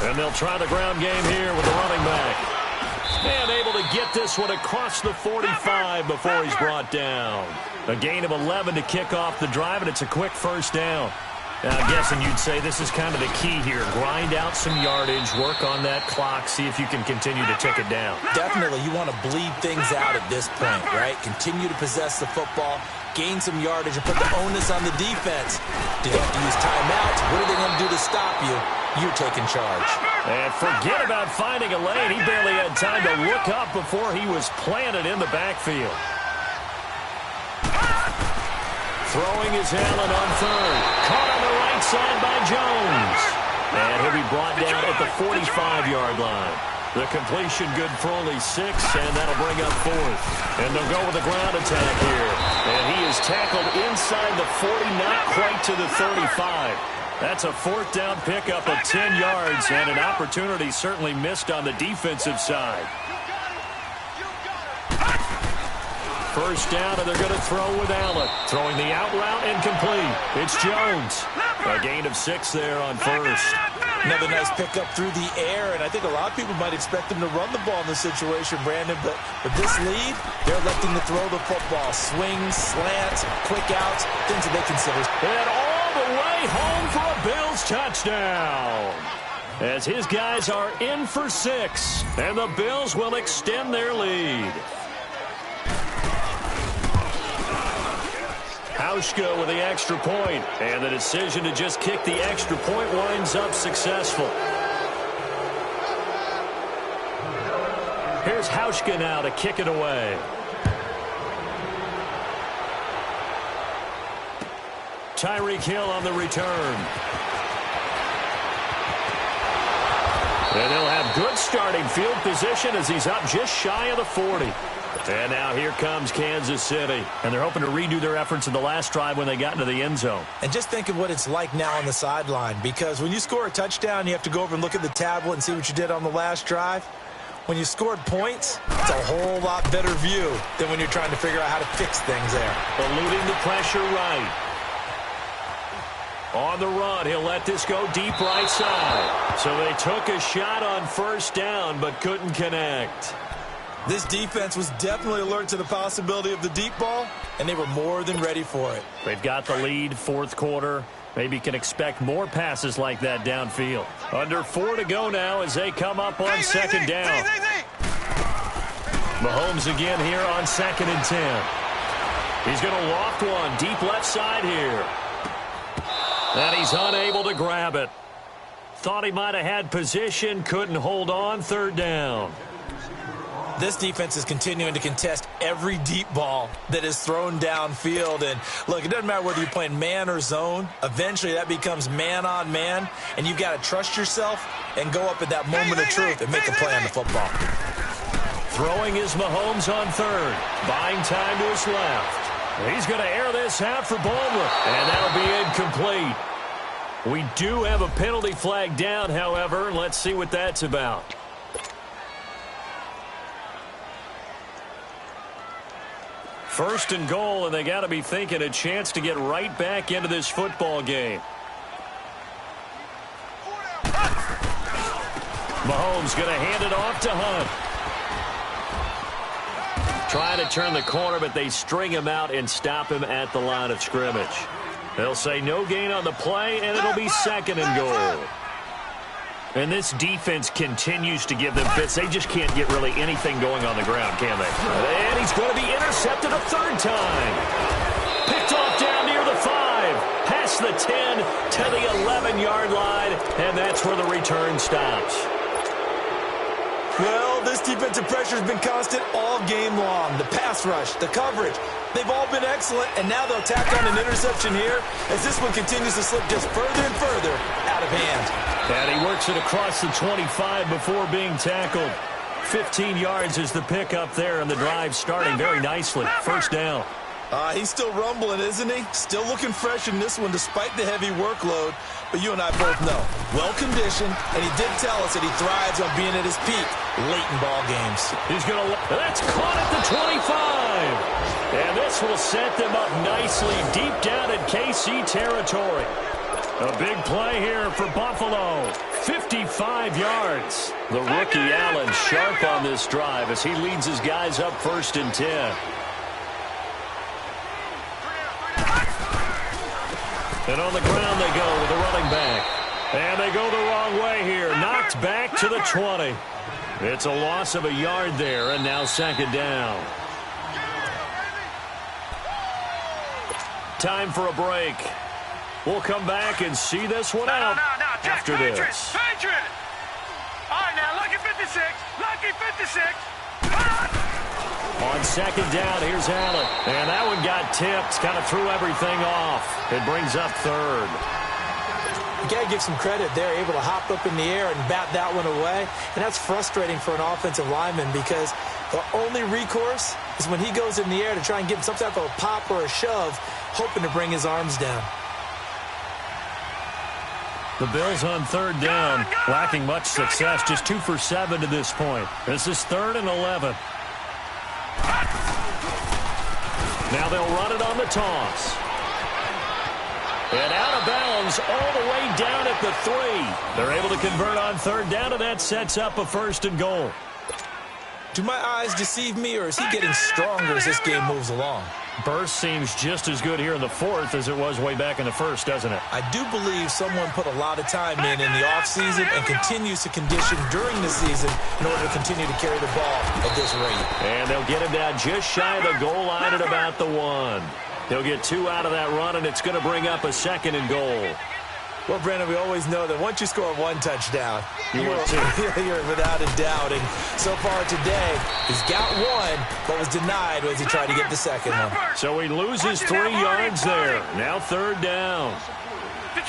And they'll try the ground game here with the running back. And able to get this one across the 45 before he's brought down. A gain of 11 to kick off the drive, and it's a quick 1st down. Now, I'm guessing you'd say this is kind of the key here. Grind out some yardage, work on that clock, see if you can continue to tick it down. Definitely, you want to bleed things out at this point, right? Continue to possess the football, gain some yardage, and put the onus on the defense. Do they have to use timeouts? What are they going to do to stop you? You're taking charge. And forget about finding a lane. He barely had time to look up before he was planted in the backfield. Throwing his Allen on 3rd. Caught on the right side by Jones. And he'll be brought down at the 45-yard line. The completion good for only 6, and that'll bring up 4th. And they'll go with a ground attack here. And he is tackled inside the 40, not quite to the 35. That's a fourth down pickup of 10 yards and an opportunity certainly missed on the defensive side. First down, and they're going to throw with Allen. Throwing the out route incomplete. It's Jones. A gain of 6 there on first. Another nice pickup through the air, and I think a lot of people might expect him to run the ball in this situation, Brandon, but with this lead, they're electing to throw the football. Swings, slants, quick outs, things that they consider. And all the way home for a Bills touchdown. As his guys are in for 6, and the Bills will extend their lead. Hauschka with the extra point, and the decision to just kick the extra point winds up successful. Here's Hauschka now to kick it away. Tyreek Hill on the return. And they'll have good starting field position as he's up just shy of the 40. And now here comes Kansas City. And they're hoping to redo their efforts in the last drive when they got into the end zone. And just think of what it's like now on the sideline, because when you score a touchdown, you have to go over and look at the tablet and see what you did on the last drive. When you scored points, it's a whole lot better view than when you're trying to figure out how to fix things there. Eluding the pressure right. On the run, he'll let this go deep right side. So they took a shot on first down but couldn't connect. This defense was definitely alert to the possibility of the deep ball, and they were more than ready for it. They've got the lead, fourth quarter. Maybe can expect more passes like that downfield. Under 4 to go now as they come up on second down. Mahomes again here on 2nd and 10. He's going to loft one deep left side here. And he's unable to grab it. Thought he might have had position, couldn't hold on, third down. This defense is continuing to contest every deep ball that is thrown downfield. And, look, it doesn't matter whether you're playing man or zone. Eventually, that becomes man on man, and you've got to trust yourself and go up at that moment of truth and make a play on the football. Throwing is Mahomes on third. Buying time to his left. He's going to air this out for Baldwin, and that'll be incomplete. We do have a penalty flag down, however. Let's see what that's about. First and goal, and they got to be thinking a chance to get right back into this football game. Mahomes going to hand it off to Hunt. Trying to turn the corner, but they string him out and stop him at the line of scrimmage. They'll say no gain on the play, and it'll be 2nd and goal. And this defense continues to give them fits. They just can't get really anything going on the ground, can they? And he's going to be intercepted a third time. Picked off down near the 5. Past the 10 to the 11-yard line. And that's where the return stops. Well, this defensive pressure has been constant all game long. The pass rush, the coverage, they've all been excellent. And now they'll tack on an interception here as this one continues to slip just further and further out of hand. And he works it across the 25 before being tackled. 15 yards is the pickup there, and the drive starting very nicely. First down. He's still rumbling, isn't he? Still looking fresh in this one despite the heavy workload. But you and I both know, well-conditioned, and he did tell us that he thrives on being at his peak late in ball games. He's going to, that's caught at the 25. And this will set them up nicely deep down in KC territory. A big play here for Buffalo. 55 yards. The rookie Allen sharp on this drive as he leads his guys up 1st and 10. And on the ground they go with the running back. And they go the wrong way here. Knocked back to the 20. It's a loss of a yard there, and now 2nd down. Time for a break. We'll come back and see this one out after this. Patriot! All right, now, lucky 56. Lucky 56. On 2nd down, here's Allen. And that one got tipped. Kind of threw everything off. It brings up 3rd. You got to give some credit. They're able to hop up in the air and bat that one away. And that's frustrating for an offensive lineman because the only recourse is when he goes in the air to try and get some type of a pop or a shove, hoping to bring his arms down. The Bills on third down, lacking much success, just 2 for 7 to this point. This is 3rd and 11. Now they'll run it on the toss. And out of bounds all the way down at the 3. They're able to convert on third down, and that sets up a 1st and goal. Do my eyes deceive me, or is he getting stronger as this game moves along? Burst seems just as good here in the 4th as it was way back in the 1st, doesn't it? I do believe someone put a lot of time in the offseason and continues to condition during the season in order to continue to carry the ball at this rate. And they'll get him down just shy of the goal line at about the 1. He'll get 2 out of that run, and it's going to bring up a 2nd and goal. Well, Brandon, we always know that once you score 1 touchdown, you're without a doubt. And so far today, he's got 1, but was denied as he tried to get the 2nd one. So he loses 3 yards there. Now 3rd down.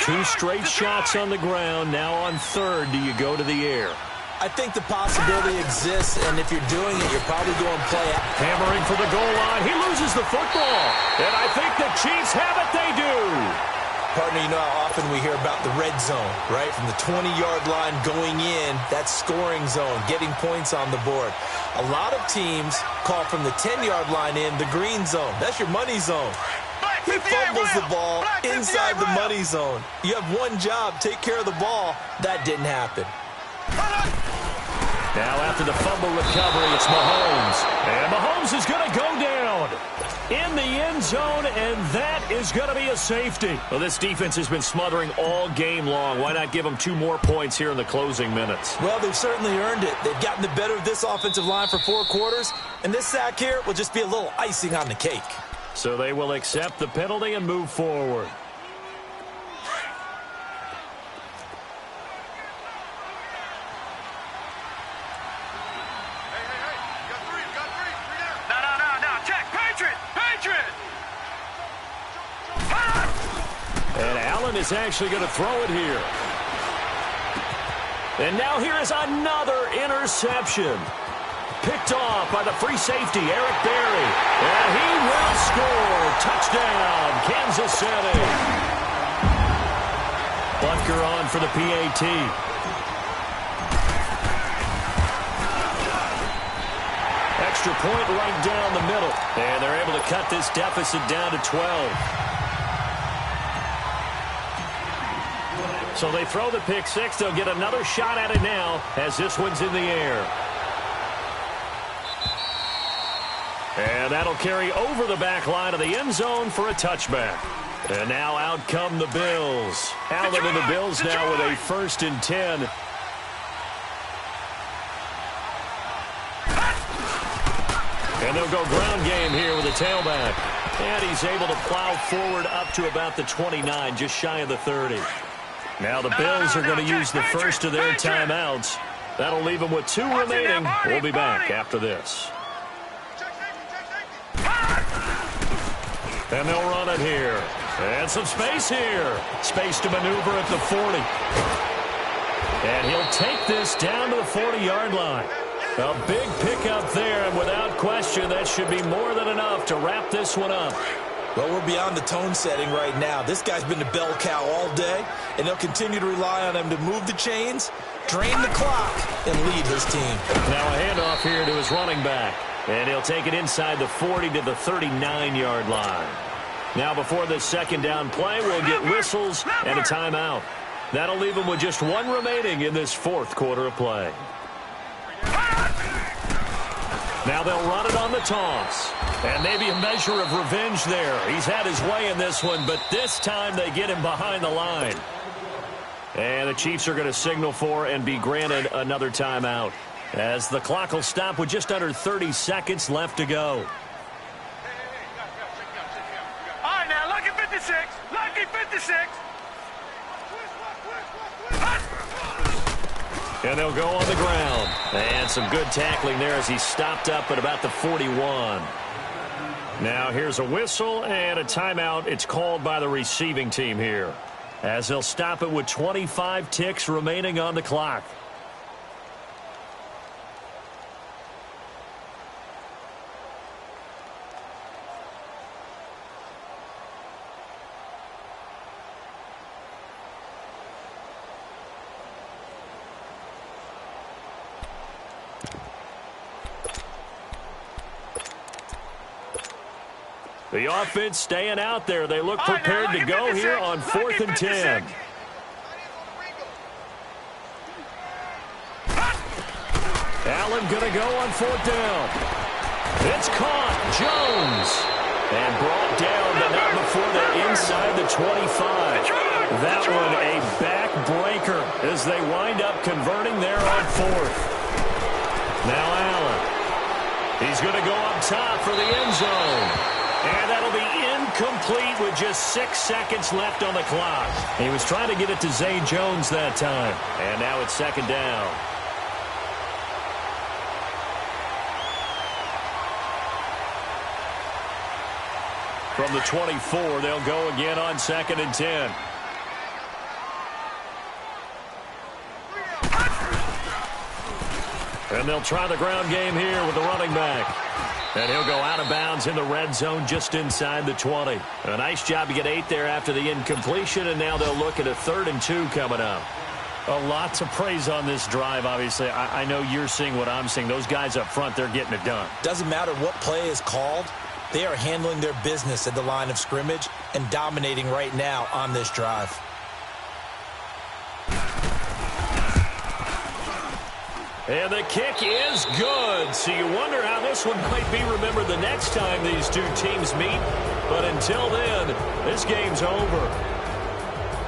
2 straight shots on the ground. Now on 3rd, do you go to the air? I think the possibility exists, and if you're doing it, you're probably going to play out. Hammering for the goal line. He loses the football. And I think the Chiefs have it. They do. Partner, you know how often we hear about the red zone, right? From the 20-yard line going in, that scoring zone, getting points on the board. A lot of teams call from the 10-yard line in the green zone. That's your money zone. He fumbles the ball inside the money zone. You have one job, take care of the ball. That didn't happen. Now after the fumble recovery, it's Mahomes. And Mahomes is going to go down in the end zone, and that is going to be a safety. Well, this defense has been smothering all game long. Why not give them 2 more points here in the closing minutes? Well, they've certainly earned it. They've gotten the better of this offensive line for 4 quarters, and this sack here will just be a little icing on the cake. So they will accept the penalty and move forward. And Allen is actually going to throw it here. And now here is another interception. Picked off by the free safety, Eric Berry. And he will score. Touchdown, Kansas City. Butker on for the PAT. Extra point right down the middle. And they're able to cut this deficit down to 12. So they throw the pick 6. They'll get another shot at it now as this one's in the air. And that'll carry over the back line of the end zone for a touchback. And now out come the Bills. Allen and the Bills now with a 1st and 10. And they'll go ground game here with a tailback. And he's able to plow forward up to about the 29, just shy of the 30. Now the Bills are going to use the first of their timeouts. That'll leave them with 2 remaining. We'll be back after this. And they'll run it here. And some space here. Space to maneuver at the 40. And he'll take this down to the 40-yard line. A big pickup there, and without question, that should be more than enough to wrap this one up. Well, we're beyond the tone setting right now. This guy's been a bell cow all day, and they'll continue to rely on him to move the chains, drain the clock, and lead his team. Now a handoff here to his running back, and he'll take it inside the 40 to the 39-yard line. Now before this 2nd down play, we'll get whistles and a timeout. That'll leave him with just 1 remaining in this 4th quarter of play. Now they'll run it on the toss. And maybe a measure of revenge there. He's had his way in this one, but this time they get him behind the line. And the Chiefs are going to signal for and be granted another timeout, as the clock will stop with just under 30 seconds left to go. All right, now, lucky 56. Lucky 56. And they'll go on the ground. And some good tackling there as he stopped up at about the 41. Now here's a whistle and a timeout. It's called by the receiving team here, as they'll stop it with 25 ticks remaining on the clock. The offense staying out there. They look prepared to go here on 4th and 10. Allen going to go on 4th down. It's caught. Jones. And brought down, but not before they're inside the 25. That one a backbreaker as they wind up converting there on 4th. Now Allen. He's going to go up top for the end zone. And that'll be incomplete with just 6 seconds left on the clock. He was trying to get it to Zay Jones that time. And now it's 2nd down. From the 24, they'll go again on 2nd and 10. And they'll try the ground game here with the running back. And he'll go out of bounds in the red zone just inside the 20. A nice job to get 8 there after the incompletion, and now they'll look at a 3rd and 2 coming up. A lot to praise on this drive, obviously. I know you're seeing what I'm seeing. Those guys up front, they're getting it done. Doesn't matter what play is called. They are handling their business at the line of scrimmage and dominating right now on this drive. And the kick is good. So you wonder how this one might be remembered the next time these two teams meet. But until then, this game's over.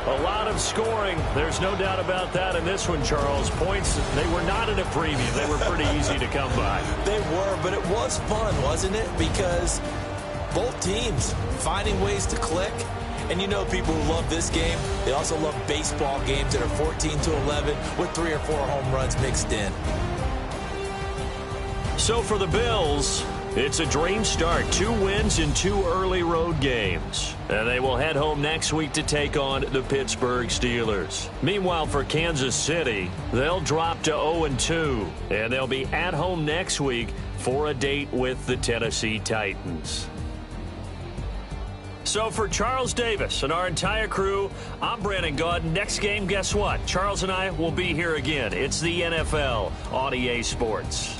A lot of scoring. There's no doubt about that in this one, Charles. Points, they were not in a preview. They were pretty easy to come by. They were, but it was fun, wasn't it? Because both teams finding ways to click. And you know people who love this game, they also love baseball games that are 14-11 with 3 or 4 home runs mixed in. So for the Bills, it's a dream start. 2 wins in 2 early road games. And they will head home next week to take on the Pittsburgh Steelers. Meanwhile, for Kansas City, they'll drop to 0-2. And they'll be at home next week for a date with the Tennessee Titans. So for Charles Davis and our entire crew, I'm Brandon Gaudin. Next game, guess what? Charles and I will be here again. It's the NFL on EA Sports.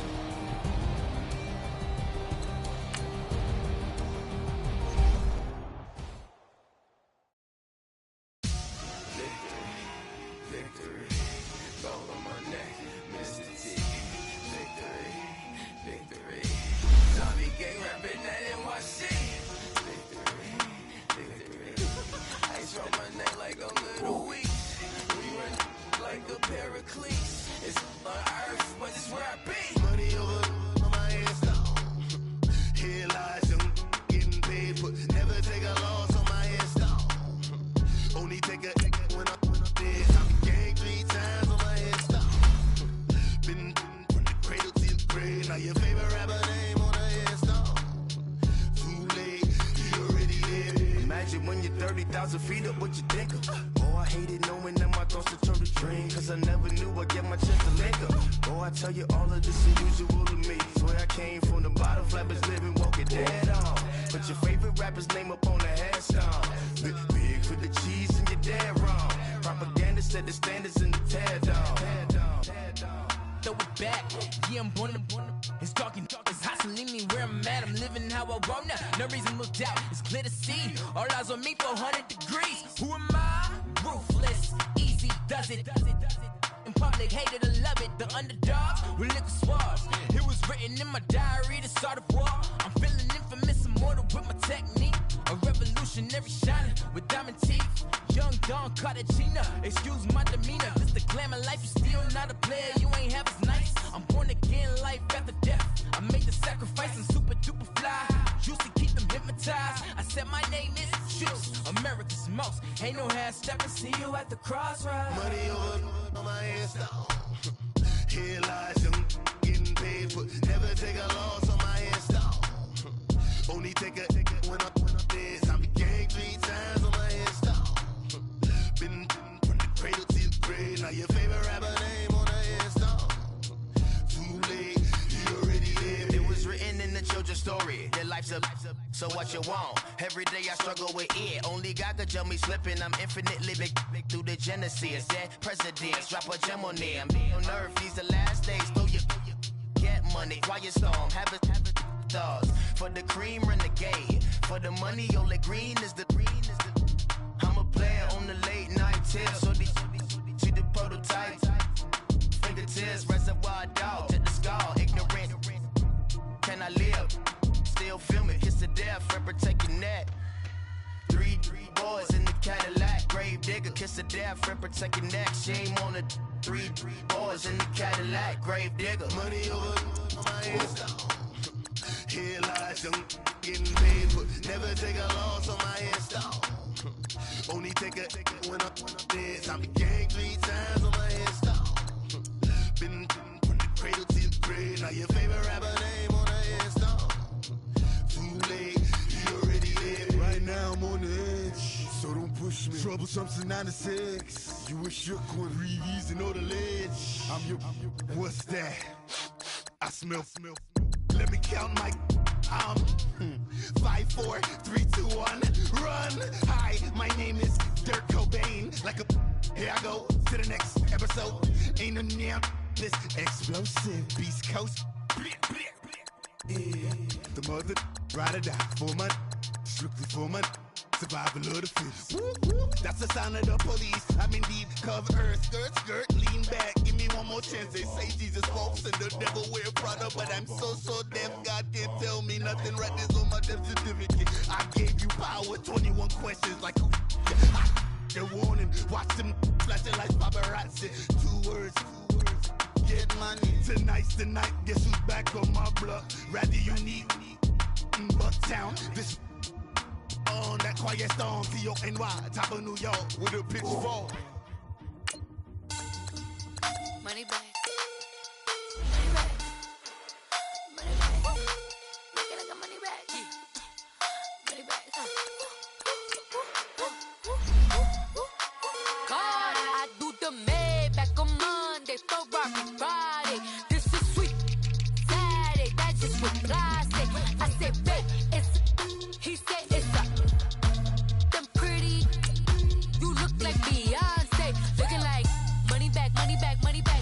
So what you want? Every day I struggle with it. Only God could tell me slipping. I'm infinitely big through the Genesis. Dead presidents, drop a gem on them. On earth, these the last days. Throw your get money, quiet storm. Have a stars. For the cream, renegade. For the money, Ole Green is the green. I'm a player on the late night tier. So they see the prototype. Fingertips, reservoir dog. Check the skull, ignorant. Can I live? Still film it, kiss to death, rep protect your neck. Three boys in the Cadillac, grave digger, kiss to death, rep protect your neck. Shame on the three boys in the Cadillac, grave digger. Money over my hands down. Here lies young, getting paid, but never take a loss on my install. Only take a when I'm dead. I'm the gang 3 times on my install. Been from the cradle to the grave. Now your favorite rapper name on the install. Too late, he already dead. Right now I'm on the edge, so don't push me. Troublesome since 96. You wish you could breathe and know the ledge. I'm your. What's that? I smell. Let me count my. 5, 4, 3, 2, 1, run. Hi, my name is Dirk Cobain. Like a. Here I go to the next episode. Ain't no damn this explosive Beast Coast. Yeah. The mother ride or die for my strictly for my survival of the fittest. That's the sound of the police. I'm indeed cover earth, skirt, lean back. Give me one more chance. They say Jesus walks and the devil wear Prada, but I'm so deaf. God can't tell me nothing. Right there's on my death certificate. I gave you power. 21 questions like who? They're warning. Watch them flashing like paparazzi. 2 words. Get money. Tonight's the night. Guess who's back on my block? Rather unique. Bucktown. This on that quiet storm. T-O-N-Y. Top of New York with a pitchfork. Money back. Friday, this is sweet Saturday, that's just what I say. I say, babe, it's he said it's a them pretty. You look like Beyonce, looking like money back, money back, money back,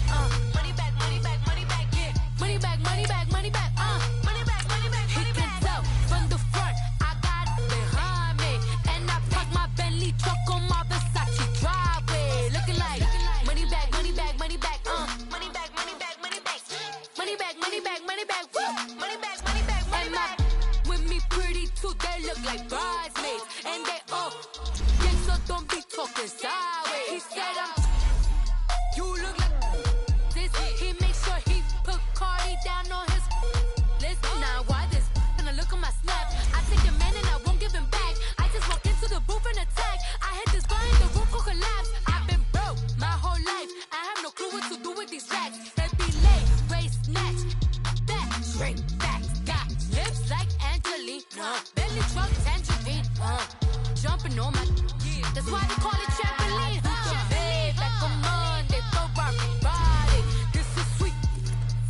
money back, money back, money back, yeah, money back, money back, money back, money back, money back. He can tell from the front, I got it behind me, and I park my Bentley truck on my Versace driveway, looking like money back, money back, money back, money back, money back, money back, money back, money back, money back, money back, money back, money back. With me pretty too, they look like bridesmaids, and they all yeah, so don't be talking sideways. He said you look like this. He makes sure he put Cardi down on his list. Now why this? Gonna look at my snap. I take a man and I won't give him back. I just walk into the booth and attack. I hit this button, the roof will collapse. I've been broke my whole life. I have no clue what to do with these racks. They be late, race, snatch, back, shrink, back. Got lips like Angelina, belly truck, tangerine, jumping on my. That's why they call it trampoline. Babe, like a Monday, for Friday. This is sweet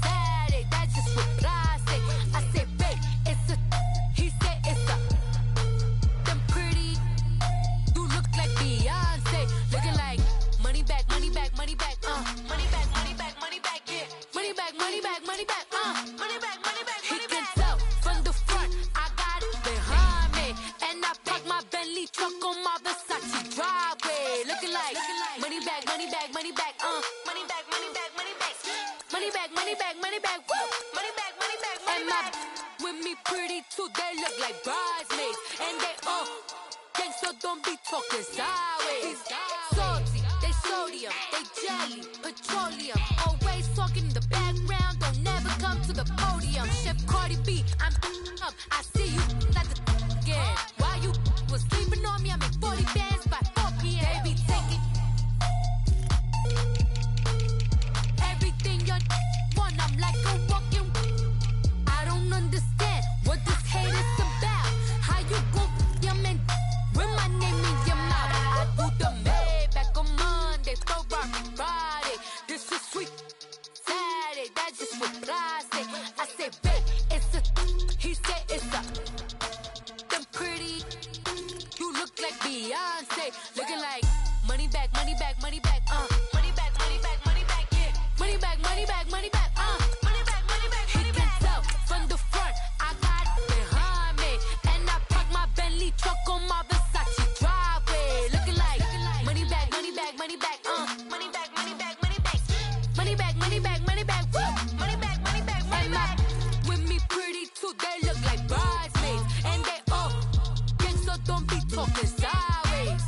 Saturday, that's just what I say. I say, babe, it's a. He said it's a. Them pretty. You look like Beyonce, looking like money back, money back, money back, money back, money back, money back, yeah, money back, money back, money back, money back, money back. He can tell from the front, I got it behind me, and I park my Bentley truck on my Versace driveway, looking like money back, money back, money back, money back, money back, money back, money back, money back, money back, money back, money back, money back. With me pretty too, they look like bridesmaids, and they all gang, so don't be talking sideways. Salty, they sodium, they jelly, petroleum. Always talking in the background, don't never come to the podium. Chef Cardi B, I'm up. I see you at the again. While you was sleeping on me, I make 40 bands by 4 p.m. They be taking everything you want. I'm like a walking. I don't understand what this hate is about. How you go your man with my name in your mouth? I do the Maybach on Monday, for Friday. This is sweet Saturday, that's just what I say. I say, babe, it's a. He said it's a. Them pretty. You look like Beyonce, looking like money back, money back, money back, money back, money back, money back, yeah, money back, money back, money back, money back, money back. He can tell from the front, I got money back, money back, woo. Money back, money back, money back. With me pretty too, they look like bridesmaids. And they all gang, so don't be talking sideways.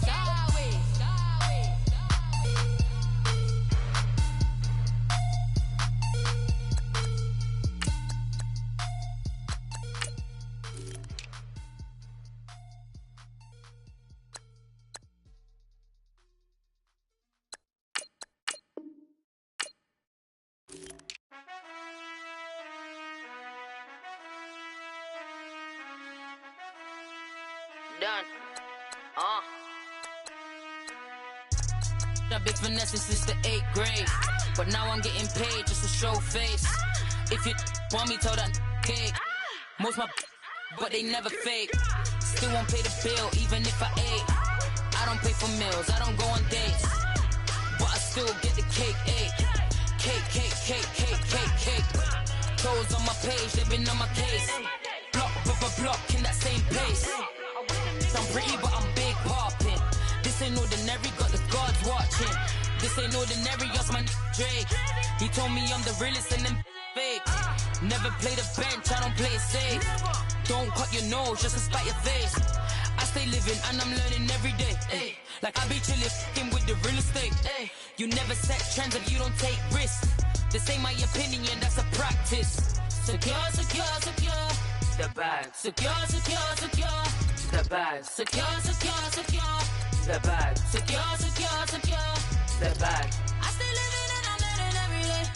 Done. I've been finessing since the 8th grade, but now I'm getting paid just to show face. If you want me, tell that cake. Most my but they never fake. Still won't pay the bill even if I ate. I don't pay for meals, I don't go on dates, but I still get the cake. Cake. Toes on my page, they've been on my case. Block in that same pace. I'm pretty, but I'm big poppin'. This ain't ordinary, got the gods watching. This ain't ordinary, that's my Drake. He told me I'm the realest and them fake. Never play the bench, I don't play it safe. Don't cut your nose just to spite your face. I stay living and I'm learning every day. Ay. Like I be chillin' with the real estate. Ay. You never set trends if you don't take risks. This ain't my opinion, that's a practice. Secure. The bag. Secure. The bag. Secure. The bag. Secure. The bag. I stay living and I'm learning every day.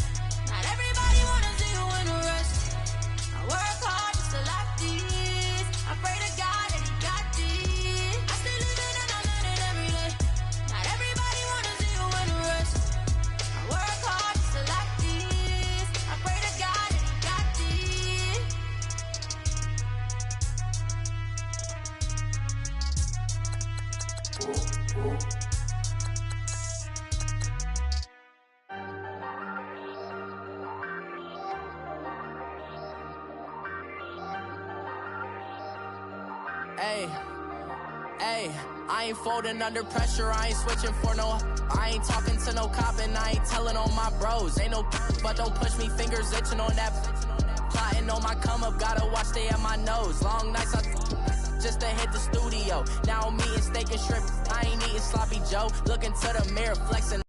Not everybody wanna see you in the rest. I work hard just to like this. I pray to God that he got this. I stay living and I'm learning every day. Not everybody wanna see you in the rest. I work hard just to like this. I pray to God that he got this. Hey, I ain't folding under pressure, I ain't switching for no. I ain't talking to no cop and I ain't telling on my bros. Ain't no but don't push me, fingers itching on that. Plotting on my come up, gotta watch stay at my nose. Long nights just to hit the studio. Now I'm eating steak and shrimp, I ain't eating sloppy Joe. Looking to the mirror, flexing.